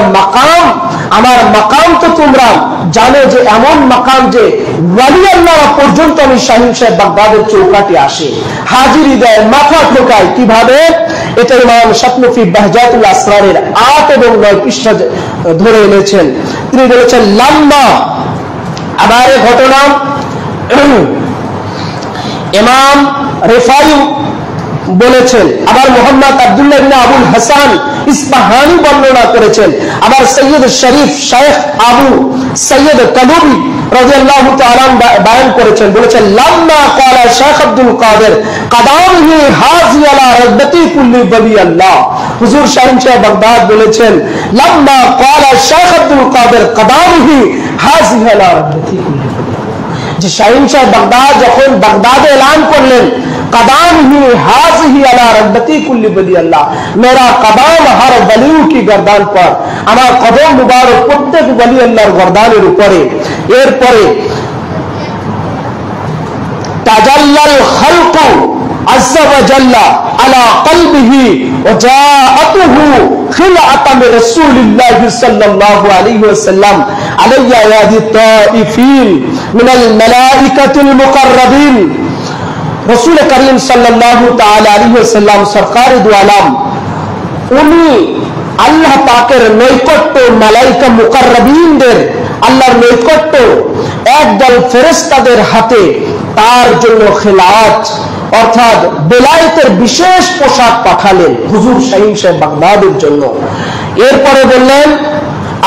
মাকাম তো তোমরা জানো যে এমন মাকাম যে ওয়ালি আল্লাহ পর্যন্ত আমি শাহিন সাহেব বাগদাদের চৌকাঠে আসে, হাজিরি দেয়, মাথা ঠোকায়। কিভাবে? এটা ইমাম শাতনুফি বাহজাতুল আসরারের 8 এবং 9 পৃষ্ঠা ধরে এনেছেন। তিনি বলেছেন লাম্মা, আবার এই ঘটনা ইমাম রিফাই বলেছেন, আবার মোহাম্মদ আব্দুল্লাহ ইবনে আবুল হাসান ইসফাহানি বর্ণনা করেছেন, আবার সৈয়দ শরীফ শেখ আবু সৈয়দ কালুবি রাদিয়াল্লাহু তাআলা বয়ান করেছেন। বলেছেন লাম্মা ক্বালা শেখ আব্দুল কাদের কদামহি হাজি আলা রাদতি কুল্লি ওয়ালি আল্লাহ। হুজুর শাহিন সাহেব বাগদাদ বলেছেন লাম্মা ক্বালা শেখ আব্দুল কাদের কদামহি হাজি আলা রাদতি কুল্লি, যে শাহিন সাহেব বাগদাদ যখন বাগদাদে এলান করলেন कदाम ही हाज़िही अला रद्दती कुल्ली वली अल्लाह, मेरा कदाम हर वलियों की गर्दान पर, আমার কদম মুবারক প্রত্যেক ওলি আল্লাহর গর্দানের উপরে। এরপরে তাজাল্লাল খালকু আযজা ওয়া জাল্লা আলা কলবিহি ওয়া জাআতুহু খিলাআতাম রাসূলিল্লাহ সাল্লাল্লাহু আলাইহি ওয়াসাল্লাম আলাইয়া ইয়াদি তাইফিন মিনাল মালাইকাতিল মুকাররাবিন। রসুল করিম সাল্লাল্লাহু তাআলা আলাইহি ওয়াসাল্লাম সরকারে দু আলম, উনি আল্লাহ পাকের নৈকট্য, মালাইকা মুকাররাবিনদের আল্লাহর নৈকট্য একদল ফেরেশতাদের হাতে তার জন্য খিলাত অর্থাৎ বেলায়েতের বিশেষ পোশাক পাঠালেন হুজুর শাহিন সাহেব বাগদাদের জন্য। এরপরে বললেন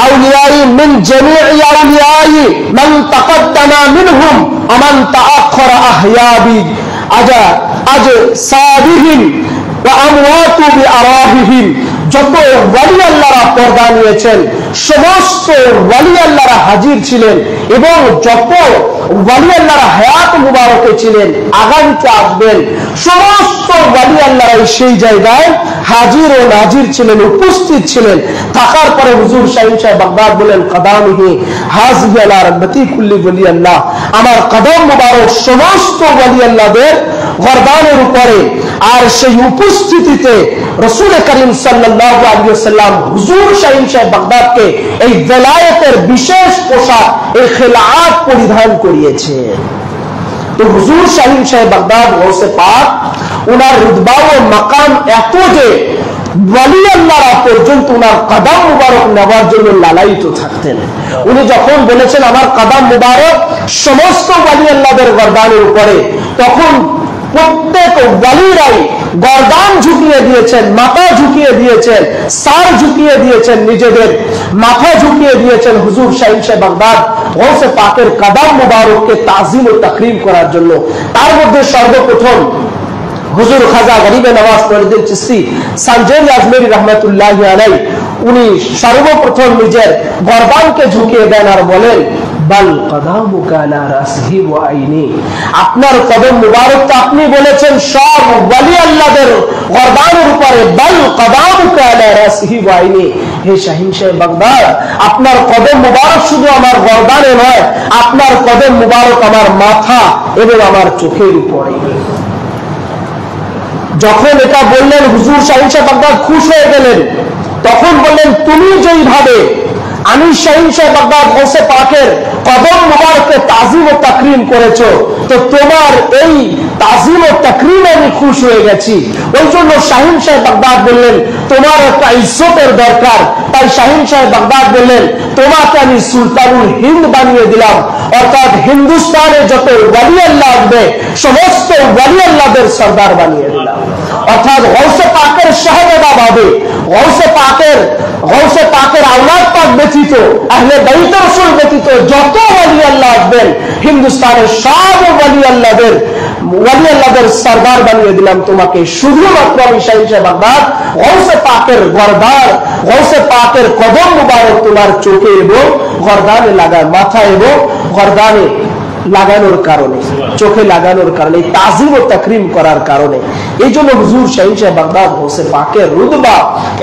আউলিয়াই মিন জামিই আউলিয়াই মান তাকাদ্দামা মিনহুম ওয়া মান তাআখারা আহয়াবি আজ সাবিহিন ওয়া আমওয়াতু বিআরাহিহিম। যত ওয়ালি আল্লাহরা পর্দা নিয়েছেন সমস্ত ওয়ালি আল্লাহরা হাজির ছিলেন, এবং যত ওয়ালি আল্লাহরা হায়াত মুবারকে ছিলেন, আগামীতে আসবেন, সমস্ত ওয়ালি আল্লাহরা সেই জায়গায় হাজির ও নাজির ছিলেন, উপস্থিত ছিলেন। থাকার পরে হুজুর শাহিন সাহেব বাগদাদ বলেন কদামিহি হাযিহি আলা রাদতি কুল্লি ওয়ালি আল্লাহ, আমার কদম মুবারক সমস্ত ওয়ালি আল্লাহদের গর্দানের উপরে। আর সেই উপস্থিতিতে রাসূল করিম সাল্লাল্লাহু আলাইহি ওয়াসাল্লাম হুজুর শাহিন সাহেব বাগদাদকে এই বেলায়েতের বিশেষ পোশাক, এই খিলাআত পরিধান করিয়েছে। তো হুজুর শাহিন সাহেব বাগদাদ গৌসে পাক, উনার রুতবা ও মাকাম এত যে ওয়ালি আল্লাহরা পর্যন্ত উনার কদম মুবারক নেওয়ার জন্য লালায়িত থাকতেন। উনি যখন বলেছেন আমার কদম মুবারক সমস্ত ওয়ালি আল্লাহদের গর্দানের উপরে, তখন প্রত্যেক ওয়ালিরাই গর্দান ঝুঁকিয়ে দিয়েছেন, মাথা ঝুঁকিয়ে দিয়েছেন, সার ঝুঁকিয়ে দিয়েছেন, নিজেদের মাথা ঝুঁকিয়ে দিয়েছেন হুজুর শাহিন সাহেব বাগদাদ গৌসে পাকের কদম মুবারককে তাজিম ও তাকরীম করার জন্য। তার মধ্যে সর্বপ্রথম হুজুর খাজা গরিবে নওয়াজ ফরিদুল চিশতি সানজারি আজমেরি রহমাতুল্লাহি আলাইহি, উনি সর্বপ্রথম নিজের গর্দানকে ঝুঁকিয়ে দেন আর বলেন বাল কদামুকা আলা রাসহি ওয়া আইনি, আপনার কদম মুবারক তো আপনি বলেছেন সব ওয়ালি আল্লাহদের গর্দানের উপরে, বাল কদামুকা আলা রাসহি ওয়া আইনি। হে শাহিন সাহেব বাগদাদ, আপনার কদম মুবারক শুধু আমার গর্দানে নয়, আপনার কদম মুবারক আমার মাথা এবং আমার চোখের উপরে। যখন এটা বললেন হুজুর শাহিন সাহেব বাগদাদ খুশ হয়ে গেলেন। তখন বললেন, তুমি যেইভাবে আমি শাহিন সাহেব বাগদাদ গৌসে পাকের কদম মুবারককে তাজিম ও তাকরিম করেছো, তো তোমার এই তাজিম ও তাকরিমে আমি খুশ হয়ে গেছি। ওই জন্য শাহিন সাহেব বাগদাদ বললেন, তোমার একটা ইজ্জতের দরকার। তাই শাহিন সাহেব বাগদাদ বললেন, তোমাকে আমি সুলতানুল হিন্দ বানিয়ে দিলাম, অর্থাৎ হিন্দুস্তানে যত ওয়ালি আল্লাহ আসবে সমস্ত ওয়ালি আল্লাহদের সর্দার বানিয়ে দিলাম। অর্থাৎ গৌসে পাকের শাহজাদা ভাবে গৌসে পাকের আওলাদ পাক ব্যতীত, আহলে বাইত রাসূল ব্যতীত যত ওয়ালি আল্লাহ আসবেন হিন্দুস্তানের সব ওয়ালি আল্লাহদের সর্দার বানিয়ে দিলাম তোমাকে। শুধুমাত্র আমি শাহিন সাহেব বাগদাদ গৌসে পাকের গর্দান, গৌসে পাকের কদম মুবারক তোমার চোখে এবং গর্দানে লাগায়, মাথায় এবং গর্দানে লাগানোর কারণে, চোখে লাগানোর কারণে, তাজিম ও তাকরিম করার কারণে। এই জন্য হুজুর শাহিন সাহেব বাগদাদ গৌসে পাকের রুতবা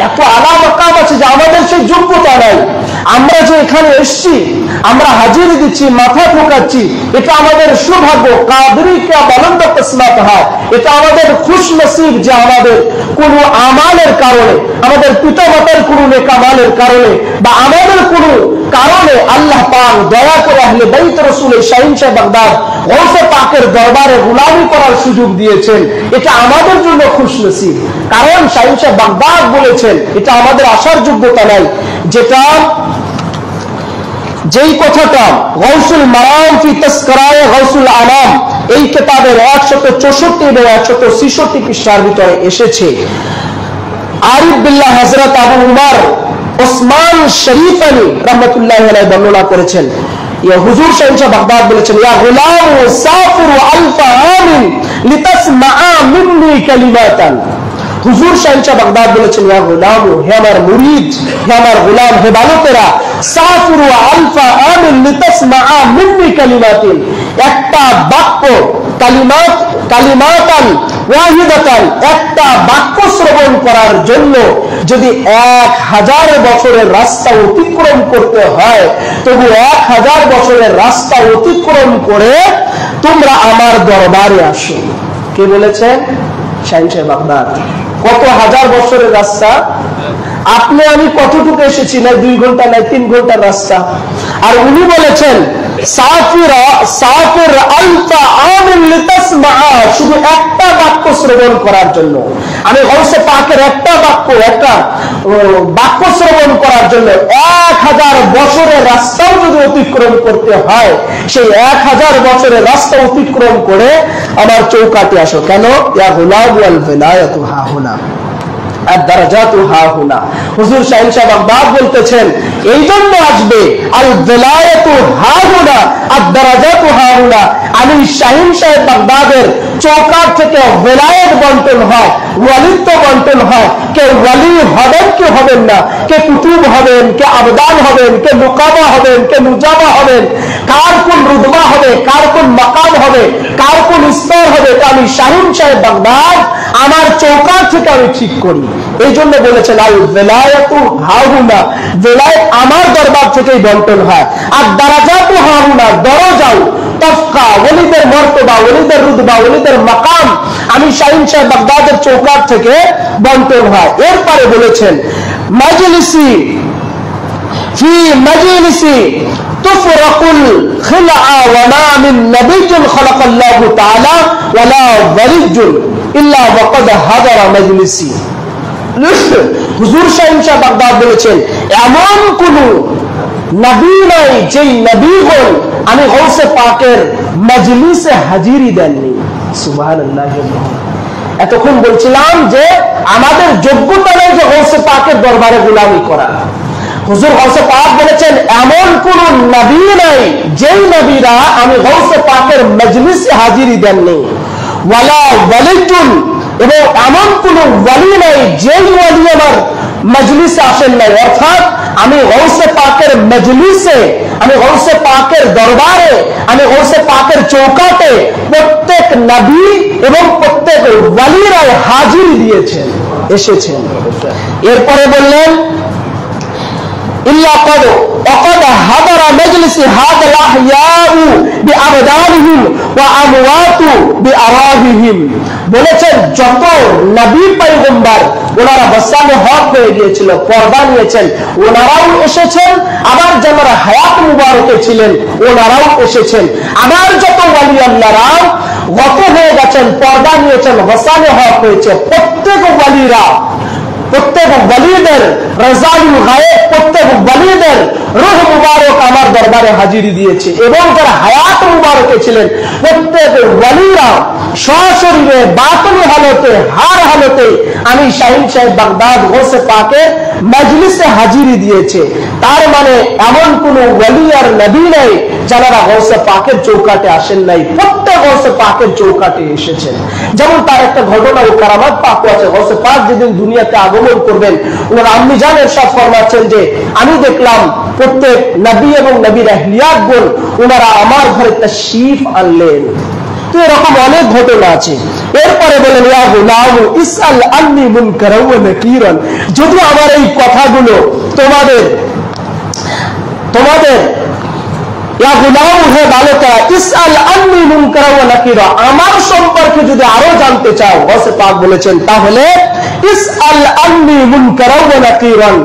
এত আলা মাকাম আছে যে আমাদের সেই যোগ্যতা নাই। আমরা যে এখানে এসছি, আমরা হাজিরি দিচ্ছি, মাথা ঠোকাচ্ছি, এটা আমাদের সৌভাগ্য। কাদরি কে বুলন্দ কিসমত হয়, এটা আমাদের খুশ নসিব যে আমাদের কোন আমালের কারণে, আমাদের পিতা মাতার কোন নেক আমালের কারণে বা আমাদের কোন কারণে আল্লাহ পাক দয়া করে আহলে বাইত রাসূল শাহিন সাহেব বাগদাদ গৌসে পাকের দরবারে গোলামি করার সুযোগ দিয়েছেন। এটা আমাদের জন্য খুশ নসিব। কারণ শাহিন সাহেব বাগদাদ বলেছেন, এটা আমাদের আসার যোগ্যতা নাই। যেই কথাটা গৌসুল মারাম ফি তাসকিরায়ে গৌসুল আনাম এই কিতাবের 164 এবং 166 পৃষ্ঠার ভিতরে এসেছে, আরিফ বিল্লাহ হযরত আবু উমর ওসমান শরীফানি রাহমাতুল্লাহি আলাইহি বর্ণনা করেছেন। ইয়া হুজুর শাহিন সাহেব বাগদাদ বলেছেন, ইয়া গুলাম সাফিরু আলফা আমিন লিতাসমাআ মিন্নি কালিমাতান। হুজুর শাহিন সাহেব বাগদাদ বলেছেন, ইয়া গুলাম, হে আমার মুরিদ, হে আমার গোলাম, হে বালকেরা, সাফিরু আলফা আমিন লিতাসমাআ মিন্নি কালিমাতিন, একটা বাক্য, কালিমাতান ওয়াহিদাতান, একটা বাক্য শ্রবণ করার জন্য যদি 1000 বছরের রাস্তা অতিক্রম করতে হয়, তবু 1000 বছরের রাস্তা অতিক্রম করে তোমরা আমার দরবারে আসো। কে বলেছেন? শাহিন সাহেব বাগদাদ। কত হাজার বছরের রাস্তা? আপনি আমি কতটুকু এসেছি? না 2 ঘন্টা, না 3 ঘন্টার রাস্তা। আর উনি বলেছেন সাফির আলফা আমিন লিতাসমাআ, শুধু একটা বাক্য শ্রবণ করার জন্য। আমি গৌসে পাকের একটা বাক্য শ্রবণ করার জন্য 1000 বছরের রাস্তাও যদি অতিক্রম করতে হয়, সেই 1000 বছরের রাস্তা অতিক্রম করে আমার চৌকাঠে আসো। কেন? ইয়া গুলাম ওয়াল বিলায়াতু হাহুনা আদ-দারাজাতু হাহুনা। হুজুর শাহিন সাহেব বাগদাদ বলতেছেন, এই জন্য আসবে আল বিলায়াতু হাহুনা আদ-দারাজাতু হাহুনা। আমি শাহিন সাহেব বাগদাদের চৌকাঠ থেকে বেলায়েত বন্টন হয়, ওয়ালিত্ব বন্টন হয়। কে ওয়ালি হবেন, কে হবেন না, কে কুতুব হবেন, কে আবদান হবেন, কে মুকাবা হবেন, কে মুজাবা হবেন, কার কোন রুতবা হবে, কার কোন মাকাম হবে, কার কোন স্তর হবে, তা আমি শাহিন সাহেব বাগদাদ আমার চৌকাঠ থেকে আমি ঠিক করি। এই জন্য বলেছেন আল বেলায়াতু হাহুনা, বেলায়েত আমার দরবার থেকেই বন্টন হয়। আর দারাজাতু হাহুনা, দরজাও তফকা, ওলিদের মর্তবা, ওলিদের রুতবা, ওলিদের মাকাম আমি শাহিন সাহেব বাগদাদের চৌকাঠ থেকে বন্টন হয়। এরপরে বলেছেন মাজলিসি ফি মাজলিসি তুফরাকুল খিলআ ওয়া মা মিন নাবিয়্যিন খালাকাল্লাহু তাআলা ওয়া লা ওয়ালিয়্যুন ইল্লা ওয়াকাদ হাদারা মাজলিসি। হুজুর শাহিন সাহেব বাগদাদ বলেছেন, এমন কোন নবী নাই যেই নবীগণ আমি গৌসে পাকের মজলিসে হাজিরি দেননি। সুবহানাল্লাহ। এতক্ষণ বলছিলাম যে আমাদের যোগ্যতা নেই যে গৌসে পাকের দরবারে গোলামি করা। হুজুর গৌসে পাক বলেছেন, এমন কোন নবী নাই যেই নবীরা আমি গৌসে পাকের মজলিসে হাজিরি দেননি। ওয়ালা ওয়ালিয়্যুন, এবং এমন কোন ওয়ালি নাই যেই ওয়ালি আমার মজলিসে আসেন নাই। অর্থাৎ আমি গৌসে পাকের মজলিসে, আমি গৌসে পাকের দরবারে, আমি গৌসে পাকের চৌকাটে প্রত্যেক নবী এবং প্রত্যেক ওয়ালিরা হাজিরি দিয়েছেন, এসেছেন। এরপরে বললেন ইল্লা কদ وقد حضر مجلس هذا الأحياء بأبدانهم وأموات بأراضهم। বলেছেন যত নবী পয়গম্বর ওনারা বসানে হক হয়ে গিয়েছিল, পর্দা নিয়েছেন, ওনারাও এসেছেন, আবার যারা হায়াত মুবারকে ছিলেন ওনারাও এসেছেন, আবার যত ওয়ালি আল্লাহরা গত হয়ে গেছেন, পর্দা নিয়েছেন, বসানে হক হয়েছে, প্রত্যেক ওয়ালিরা, প্রত্যেক ওয়ালিদের রাজাউল গায়েব, প্রত্যেক ওয়ালিদের রূহ মুবারক আমার দরবারে হাজিরি দিয়েছে। এবং যারা হায়াত মুবারকে ছিলেন প্রত্যেক ওয়ালিরা সশরীরে বাতনি হালতে হার হালতে আমি শাহিন সাহেব বাগদাদ গৌসে পাকের মজলিসে হাজিরি দিয়েছে। তার মানে এমন কোন ওয়ালি আর নবী নেই যারা গৌসে পাকের চৌকাটে আসেন নাই, প্রত্যেক গৌসে পাকের চৌকাটে এসেছেন। যেমন তার একটা ঘটনা ও কারামাত পাক আছে, গৌসে পাক যেদিন দুনিয়াতে আগমন করবেন ওনার আম্মি জান ইরশাদ ফরমাচ্ছেন যে আমি দেখলাম প্রত্যেক নবী এবং নবীর আহলিয়াতগণ ওনারা আমার ঘরে তাশরীফ আনলেন। তো এরকম অনেক ঘটনা আছে। এরপরে বলেন ইয়া গুলাম ইসআল আন্নী মুনকারান ওয়া নাকিরান, যদি আমার এই কথাগুলো তোমাদের ইয়া গুলাম হে বালকা ইসআল আন্নী মুনকারান ওয়া নাকিরা, আমার সম্পর্কে যদি আরো জানতে চাও, গৌসে পাক বলেছেন তাহলে ইসআল আন্নী মুনকারান ওয়া নাকিরান,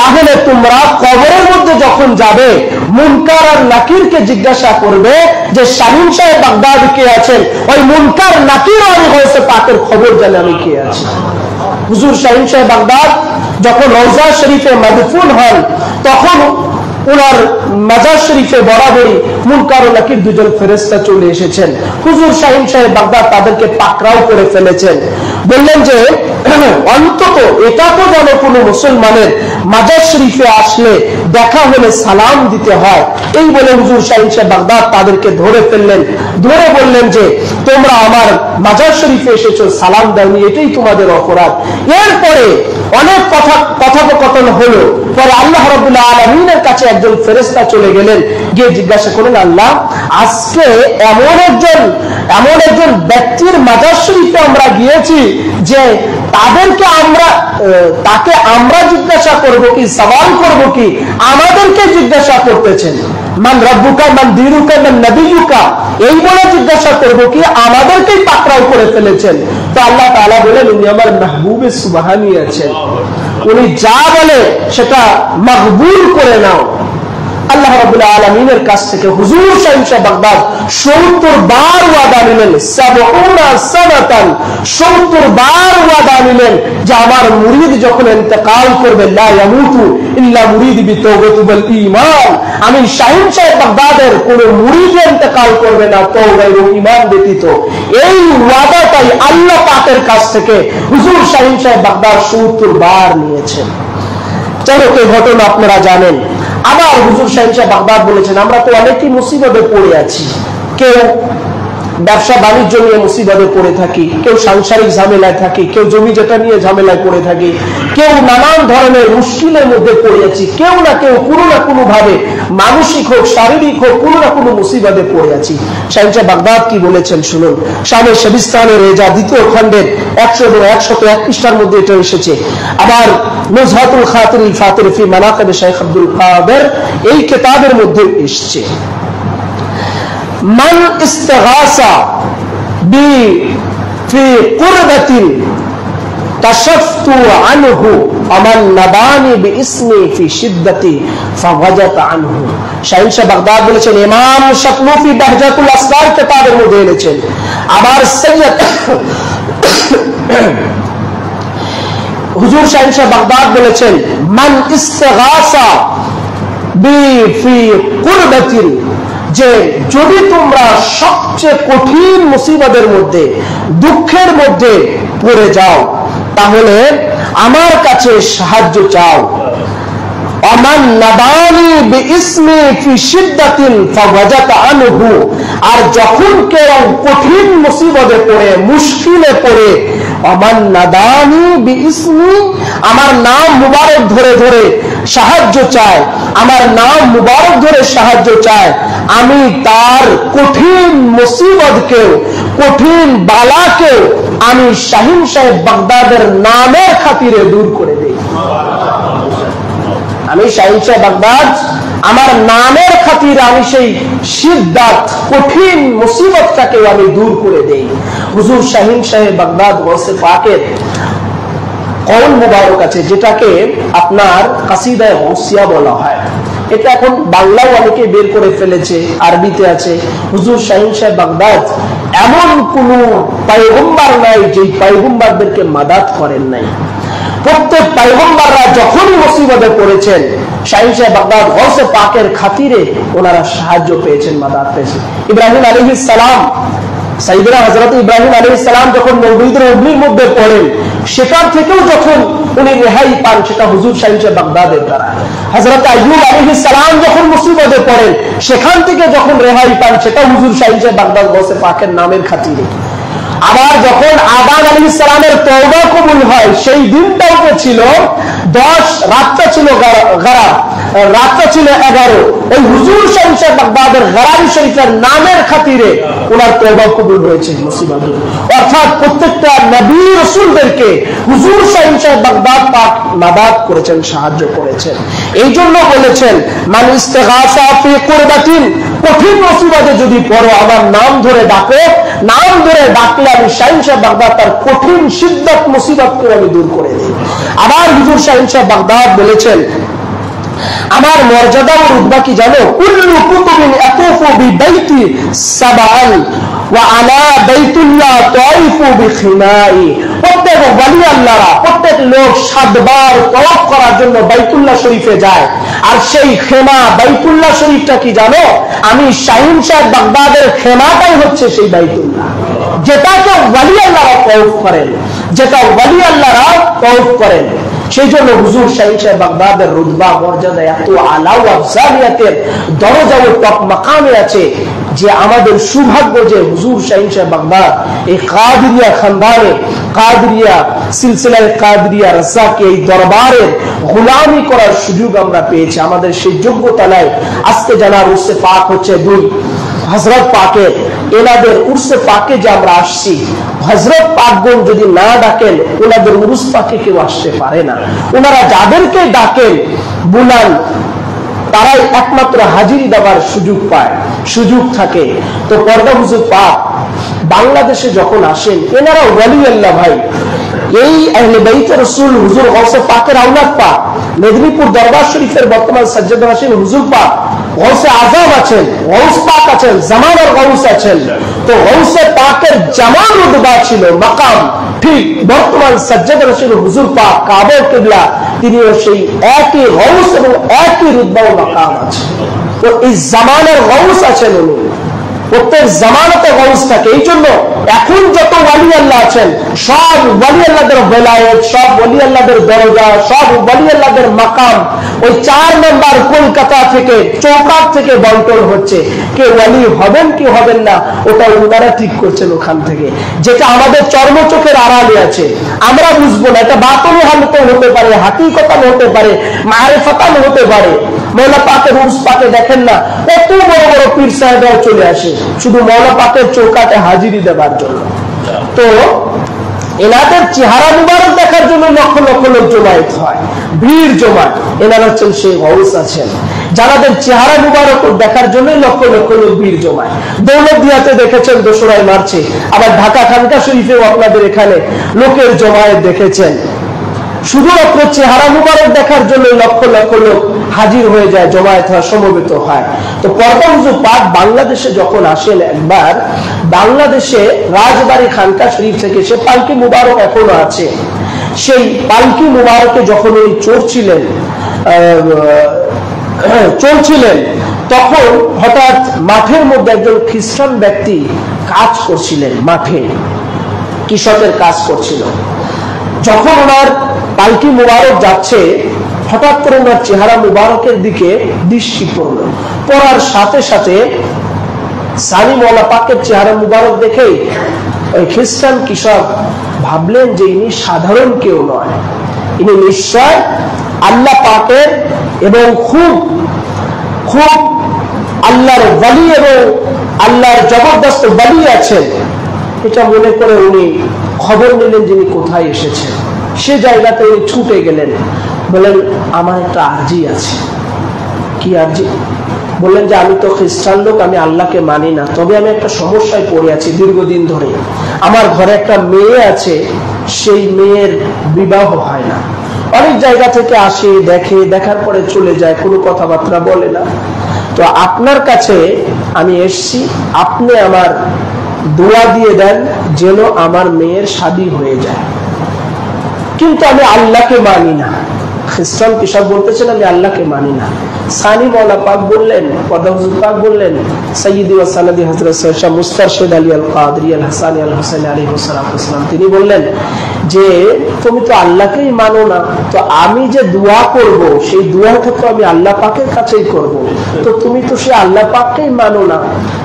তাহলে তোমরা কবরের মধ্যে যখন যাবে মুনকার আর নাকিরকে জিজ্ঞাসা করবে যে শাহিন সাহেব বাগদাদ কে আছেন, ওই মুনকার নাকির আর গৌসে পাকের খবর জানে আমি কে আছি। হুজুর শাহিন সাহেব বাগদাদ যখন রওজা শরীফে মাদফুন হন তখন ওনার মাজার শরীফে বরাবরই মুনকার ও নাকির দুজন ফেরেশতা চলে এসেছেন। হুজুর শাহিন সাহেব বাগদাদ তাদেরকে পাকড়াও করে ফেলেছেন, বললেন যে অন্তত এটা তো যেন কোনো মুসলমানের মাজার শরীফে আসলে দেখা হলে সালাম দিতে হয়। এই বলে হুজুর শাহিন সাহেব বাগদাদ তাদেরকে ধরে ফেললেন, ধরে বললেন যে তোমরা আমার মাজার শরীফে এসেছো, সালাম দাওনি, এটাই তোমাদের অপরাধ। এরপরে অনেক কথোপকথন হলো। পরে আল্লাহ রাব্বুল আলামিনের কাছে একজন ফেরেশতা চলে গেলেন, গিয়ে জিজ্ঞাসা করলেন আল্লাহ আজকে এমন একজন ব্যক্তির মাজার শরীফে আমরা গিয়েছি যে তাকে আমরা জিজ্ঞাসা করব কি, সওয়াল করব কি, আমাদেরকে জিজ্ঞাসা করতেছেন মান রব্বুকা মান দীনুকা মান নবিয়ুকা, এই বলে জিজ্ঞাসা করব কি, আমাদেরকেই পাকড়াও করে ফেলেছেন। তো আল্লাহ তাআলা বলেন উনি আমার মাহবুবে সুবহানি আছেন, উনি যা বলে সেটা মকবুল করে নাও। আল্লাহ রাব্বুল আলামিনের কাছ থেকে হুজুর শাহিন সাহেব বাগদাদ 70 বার ওয়াদা নিলেন, 70 সানাতান 70 বার ওয়াদা নিলেন যে আমার মুরিদ যখন ইন্তেকাল করবে লা ইয়ামুতু ইল্লা মুরিদ বিতওবাতি ওয়াল ঈমান, আমি শাহিন সাহেব বাগদাদের কোন মুরিদ ইন্তেকাল করবে না তওবা এবং ঈমান ব্যতীত। এই ওয়াদাটাই আল্লাহ পাকের কাছ থেকে হুজুর শাহিন সাহেব বাগদাদ 70 বার নিয়েছেন। চরকে ঘটনা আপনারা জানেন। আবার হুজুর শাহিন সাহেব বাগদাদ বলেছেন আমরা তো অনেকই মুসিবতে পড়ে আছি, কেউ ব্যবসা বাণিজ্য নিয়ে মুসিবতে পড়ে থাকি, কেউ সাংসারিক ঝামেলায় থাকি, কেউ জমি জেটা নিয়ে ঝামেলায় পড়ে থাকি, কেউ নানান ধরনের মুশকিলের মধ্যে পড়ে আছি, কেউ না কেউ কোনো না কোনো ভাবে মানসিক হোক শারীরিক হোক কোনো না কোনো মুসিবতে পড়ে আছি। শাহিন সাহেব বাগদাদ কি বলেছেন শুনুন। শামে শাবিস্তানের রেজা 2য় খণ্ডের 100 এবং 101 পৃষ্ঠার মধ্যে এটা এসেছে। আবার নুজহাতুল খাতিরুল ফাতির ফি মানাকিব শাইখ আব্দুল কাদের এই কিতাবের মধ্যে এসেছে মান ইস্তিগাসা বি ফি কুরবাতিন কাশাফতু আনহু আমান নাবানি বিইসমি ফি শিদ্দাতি ফাওয়াজাত আনহু। শাহিন সাহেব বাগদাদ বলেছেন, ইমাম শাকনুফি বাহজাতুল আসরার কিতাবের মধ্যে এনেছেন। আবার সৈয়দ হুজুর শাহিন সাহেব বাগদাদ বলেছেন মান ইস্তিগাসা বি ফি কুরবাতিন, যে যদি তোমরা সবচেয়ে কঠিন মুসিবতের মধ্যে দুঃখের মধ্যে পড়ে যাও তাহলে আমার কাছে সাহায্য চাও। আমান নাবানি বিইসমি ফি শিদ্দাতিন ফাওয়াজাত আনহু, আর যখন কেউ কঠিন মুসিবতে পড়ে মুশকিলে পড়ে আমান নাদানি বিইসমি, আমার নাম মুবারক ধরে ধরে সাহায্য চায়, আমার নাম মুবারক ধরে সাহায্য চায়, আমি তার কঠিন মুসিবতকেও কঠিন বালাকেও আমি শাহিন সাহেব বাগদাদের নামের খাতিরে দূর করে দেই। আমি শাহিন সাহেব বাগদাদ আমার নামের খাতিরে আমি সেই শিদ্দাত কঠিন মুসিবতটাকে আমি দূর করে দেই। হুজুর শাহিন সাহেব বাগদাদ গৌসে পাকের কওল মুবারক আছে, যেটাকে আপনার কাসিদায়ে গৌসিয়া বলা হয়। এটা এখন বাংলাও অনেকে বের করে ফেলেছে, আরবিতে আছে। হুজুর শাহিন সাহেব বাগদাদ এমন কোন পয়গম্বর নাই যে পয়গম্বরদেরকে মাদাত করেন নাই। প্রত্যেক পয়গম্বররা যখনই মুসিবতে পড়েছেন, শাহিন সাহেব বাগদাদ গৌসে পাকের খাতিরে ওনারা সাহায্য পেয়েছেন, মাদাত পেয়েছেন। ইব্রাহিম আলাইহিস সালাম, সাইয়েদনা হযরত ইব্রাহিম আলাইহিস সালাম যখন নবীদের অগ্নির মধ্যে পড়েন, সেটার থেকেও যখন উনি রেহাই পান, সেটা হুজুর শাহিন সাহেব বাগদাদের দ্বারা। হযরত আইয়ুব আলাইহিস সালাম যখন মুসিবতে পড়েন, সেখান থেকে যখন রেহাই পান, সেটা হুজুর শাহিন সাহেব বাগদাদ গৌসে পাকের নামের খাতিরে। আবার যখন আদান আলাইহিস সালামের তওবা কবুল হয়, সেই দিনটাও ছিল 10, রাতটা ছিল 11, রাতটা ছিল 11। ওই হুজুর শাহিন সাহেব বাগদাদের গরারি শরীফের নামের খাতিরে ওনার তওবা কবুল হয়েছে মুসিবত। অর্থাৎ প্রত্যেকটা নবী রাসূলদেরকে হুজুর শাহিন সাহেব বাগদাদ পাক মাদাত করেছেন, সাহায্য করেছেন। এই জন্য বলেছেন, মান ইস্তিগাসা ফি কুরবাতিন, কঠিন মুসিবতে যদি পড়ো আমার নাম ধরে ডাকো, নাম ধরে ডাকলে আমি শাহিন সাহেব বাগদাদ তার কঠিন শিদ্দত মুসিবতকে আমি দূর করে দিই। আবার হুজুর শাহিন সাহেব বাগদাদ বলেছেন, আমার মর্যাদা ও রুতবা কি জানো? কুল্লু কুতুবিন আতুফু বিবাইতি সাবান ওয়া আলা বাইতুল্লাহ তাইফু বিখিনাই। প্রত্যেক ওলি আল্লাহরা, প্রত্যেক লোক 7 বার তওয়াফ করার জন্য বাইতুল্লাহ শরীফে যায়। আর সেই খেমা বাইতুল্লাহ শরীফটা কি জানো? আমি শাহিন সাহেব বাগদাদের খেমাটাই হচ্ছে সেই বাইতুল্লাহ, যেটাকে ওলি আল্লাহরা তওয়াফ করেন, যেটা ওলি আল্লাহরা তওয়াফ করেন। সেই জন্য হুজুর শাহিন সাহেব বাগদাদের রুতবা মর্যাদা এত আলা ও আফজালিয়াতের দরজা ও টপ মাকামে আছে যে আমাদের সৌভাগ্য যে হুজুর শাহিন সাহেব বাগদাদ এই কাদেরিয়া খানদানে, কাদেরিয়া সিলসিলায়ে কাদেরিয়া রাজ্জাকে এই দরবারের গোলামি করার সুযোগ আমরা পেয়েছি। আমাদের সেই যোগ্যতা নাই। আজকে জানার উর্সে পাক হচ্ছে 2 হযরত পাকের, এনাদের উর্সে পাকে যে আমরা আসছি, হযরত পাকগণ যদি না ডাকেন, ওনাদের উরুস পাকে কেউ আসতে পারে না। ওনারা যাদেরকে ডাকেন বুলান, তারাই একমাত্র হাজিরি দেওয়ার সুযোগ পায়, সুযোগ থাকে। তো পর্দা হুজুর পাক বাংলাদেশে যখন আসেন, এনারা ওলি আল্লাহ ভাই, এই আহলে বাইতে রাসূল হুজুর গৌসে পাকের আওলাদ পাক, মেদিনীপুর দরবার শরীফের বর্তমান সাজ্জাদ হাসিন হুজুর পাক, গৌসে আজম আছেন, গৌস পাক আছেন, জামানার গৌস আছেন। তো গৌসে পাকের জামান রুতবা ছিল, মাকাম, ঠিক বর্তমান সাজ্জাদ হাসিন হুজুর পাক কাবা কিবলা, তিনিও সেই একই গৌস এবং একই রুতবা ও মাকাম আছে। তো এই জামানার গৌস আছেন উনি, প্রত্যেক জামানাতে গৌস থাকে। এই জন্য এখন যত ওলি আল্লাহ আছেন, সব ওলি আল্লাহদের বেলায়েত, সব ওলি আল্লাহদের দরজা, সব ওলি আল্লাহদের মাকাম ওই 4 নম্বর কলকাতা থেকে, চৌকাট থেকে বন্টন হচ্ছে। কে ওলি হবেন কি হবেন না, ওটা ওনারা ঠিক করছেন ওখান থেকে। যেটা আমাদের চর্মচোখের আড়ালে আছে, আমরা বুঝবো না। এটা বাতনি হালতে হতে পারে, হাকিকতান হতে পারে, মারিফাতান হতে পারে। মৌলা পাকের উর্স পাকে দেখেন না, কত বড় বড় পীর সাহেবরাও চলে আসে শুধু মৌলা পাকের চৌকাটে হাজিরি দেবার জন্য। তো এনাদের চেহারা মুবারক দেখার জন্য লক্ষ লক্ষ লোক জমায়েত হয়, ভিড় জমায়। এনারা হচ্ছেন সেই গৌস আছেন, যাদের চেহারা মুবারক দেখার জন্য লক্ষ লক্ষ লোক ভিড় জমায়। দৌলতদিয়াতে দেখেছেন 2রা মার্চে, আবার ঢাকা খানকা শরীফেও আপনাদের এখানে লোকের জমায়েত দেখেছেন। শুধুমাত্র চেহারা মুবারক দেখার জন্য লক্ষ লক্ষ লোক হাজির হয়ে যায়, জমায়েত হয়, সমবেত হয়। তো পর্দা হুজুর পাক বাংলাদেশে যখন আসেন, একবার বাংলাদেশে রাজবাড়ী খানকা শরীফ থেকে সে পালকি মুবারক এখনো আছে, সেই পালকি মুবারকে যখন উনি চলছিলেন, তখন হঠাৎ মাঠের মধ্যে একজন খ্রিস্টান ব্যক্তি কাজ করছিলেন, মাঠে কৃষকের কাজ করছিল। যখন ওনার পালকি মুবারক যাচ্ছে, হঠাৎ করে ওনার চেহারা মুবারকের দিকে দৃষ্টি পড়ল। পড়ার সাথে সাথে সানি মৌলা পাকের চেহারা মুবারক দেখে ওই খ্রিস্টান কৃষক ভাবলেন যে ইনি সাধারণ কেউ নয়, ইনি নিশ্চয় আল্লাহ পাকের এবং খুব খুব আল্লাহর ওলি এবং আল্লাহর জবরদস্ত ওলি আছেন। এটা মনে করে উনি খবর নিলেন যিনি কোথায় এসেছেন। সে জায়গাতে উনি ছুটে গেলেন, বলেন আমার একটা আরজি আছে। কি আরজি? বললেন যে আমি তো খ্রিস্টান লোক, আমি আল্লাহকে মানি না, তবে আমি একটা সমস্যায় পড়ে আছি দীর্ঘদিন ধরে। আমার ঘরে একটা মেয়ে আছে, সেই মেয়ের বিবাহ হয় না। অনেক জায়গা থেকে আসে, দেখে, দেখার পরে চলে যায়, কোনো কথাবার্তা বলে না। তো আপনার কাছে আমি এসছি, আপনি আমার দোয়া দিয়ে দেন যেন আমার মেয়ের শাদী হয়ে যায়। কিন্তু আমি আল্লাহকে মানি না। খ্রিস্টান কৃষক বলতেছেন আমি আল্লাহকে মানি না। সানি মৌলা পাক বললেন, পর্দা হুজুর পাক বললেন, সাইয়্যিদি ওয়া সানাদি হযরত শাহ মুস্তারশিদ আলী আল কাদরি আল হাসানি আল হুসাইনি আলাইহিস সালাম, তিনি বললেন যে তুমি তো আল্লাহকেই মানো না, তো আমি যে দোয়া করব সেই দোয়াটা তো আমি আল্লাহ পাকের কাছেই করব, তো তুমি তো সে আল্লাহ পাককেই মানো না,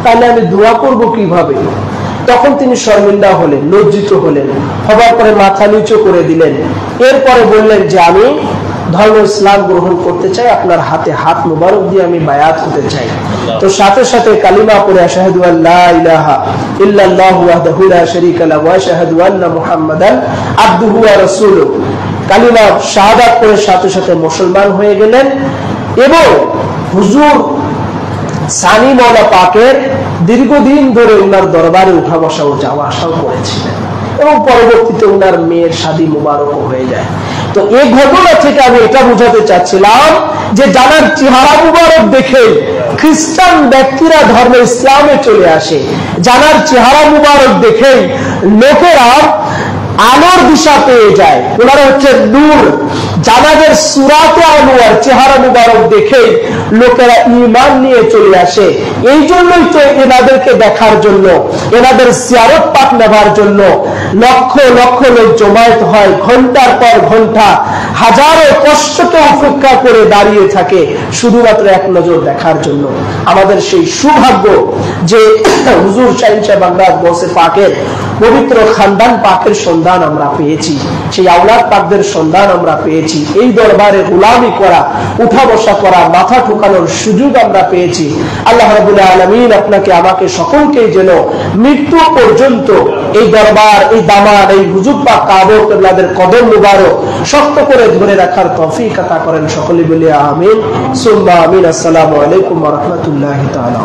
তাহলে আমি দোয়া করব কিভাবে? তখন তিনি শর্মিন্দা হলেন, লজ্জিত হলেন, হবার পরে মাথা নিচু করে দিলেন। এরপরে বললেন যে আমি ধর্ম ইসলাম গ্রহণ করতে চাই, আপনার হাতে হাত মুবারক দিয়ে আমি বায়াত হতে চাই। তো সাথে সাথে কালিমা পড়ে আশহাদু আল্লা ইলাহা ইল্লাল্লাহু ওয়াহদাহু লা শারীকা লাহু ওয়া আশহাদু আন্না মুহাম্মাদান আবদুহু ওয়া রাসূলুহু, কালিমা শাহাদাত পড়ে সাথে সাথে মুসলমান হয়ে গেলেন। এবং হুজুর সানি মৌলা পাকের দীর্ঘদিন ধরে উনার দরবারে উঠা বসা ও যাওয়া আসাও করেছিলেন, এবং পরবর্তীতে উনার মেয়ের শাদী মুবারক হয়ে যায়। তো এই ঘটনা থেকে আমি এটা বুঝাতে চাচ্ছিলাম যে জানার চেহারা মুবারক দেখে খ্রিস্টান ব্যক্তিরা ধর্ম ইসলামে চলে আসে, জানার চেহারা মুবারক দেখে লোকেরা আলোর দিশা পেয়ে যায়, ওনারা হচ্ছে নূর। জানাদের সুরাতে আনোয়ার, চেহারা মুবারক দেখে লোকেরা ঈমান নিয়ে চলে আসে। এই জন্যই তো এনাদেরকে দেখার জন্য, এনাদের জিয়ারত পাক নেবার জন্য লক্ষ লক্ষ লোক জমায়েত হয়, ঘন্টার পর ঘন্টা হাজারো কষ্টকে উপেক্ষা করে দাঁড়িয়ে থাকে শুধুমাত্র এক নজর দেখার জন্য। আমাদের সেই সৌভাগ্য যে হুজুর শাহীন সাহেব বাগদাদ গৌসে পাকের পবিত্র খানদান পাকের সন্ধান আমরা পেয়েছি, সেই আওলাদ পাকদের সন্ধান আমরা পেয়েছি, এই দরবারে গোলামি করা, উঠা বসা করা, মাথা ঠুকানোর সুযোগ আমরা পেয়েছি। আল্লাহ রাব্বুল আলামিন আপনাকে আমাকে সকলকে যেন মৃত্যু পর্যন্ত এই দরবার, এই দামান, এই হুজুর পাক কাবা কিবলাদের কদম মুবারক শক্ত করে ধরে রাখার তৌফিক আতা করেন। সকলে বলি আমিন সুম্মা আমিন। আসসালামু আলাইকুম ওয়া রাহমাতুল্লাহি তাআলা।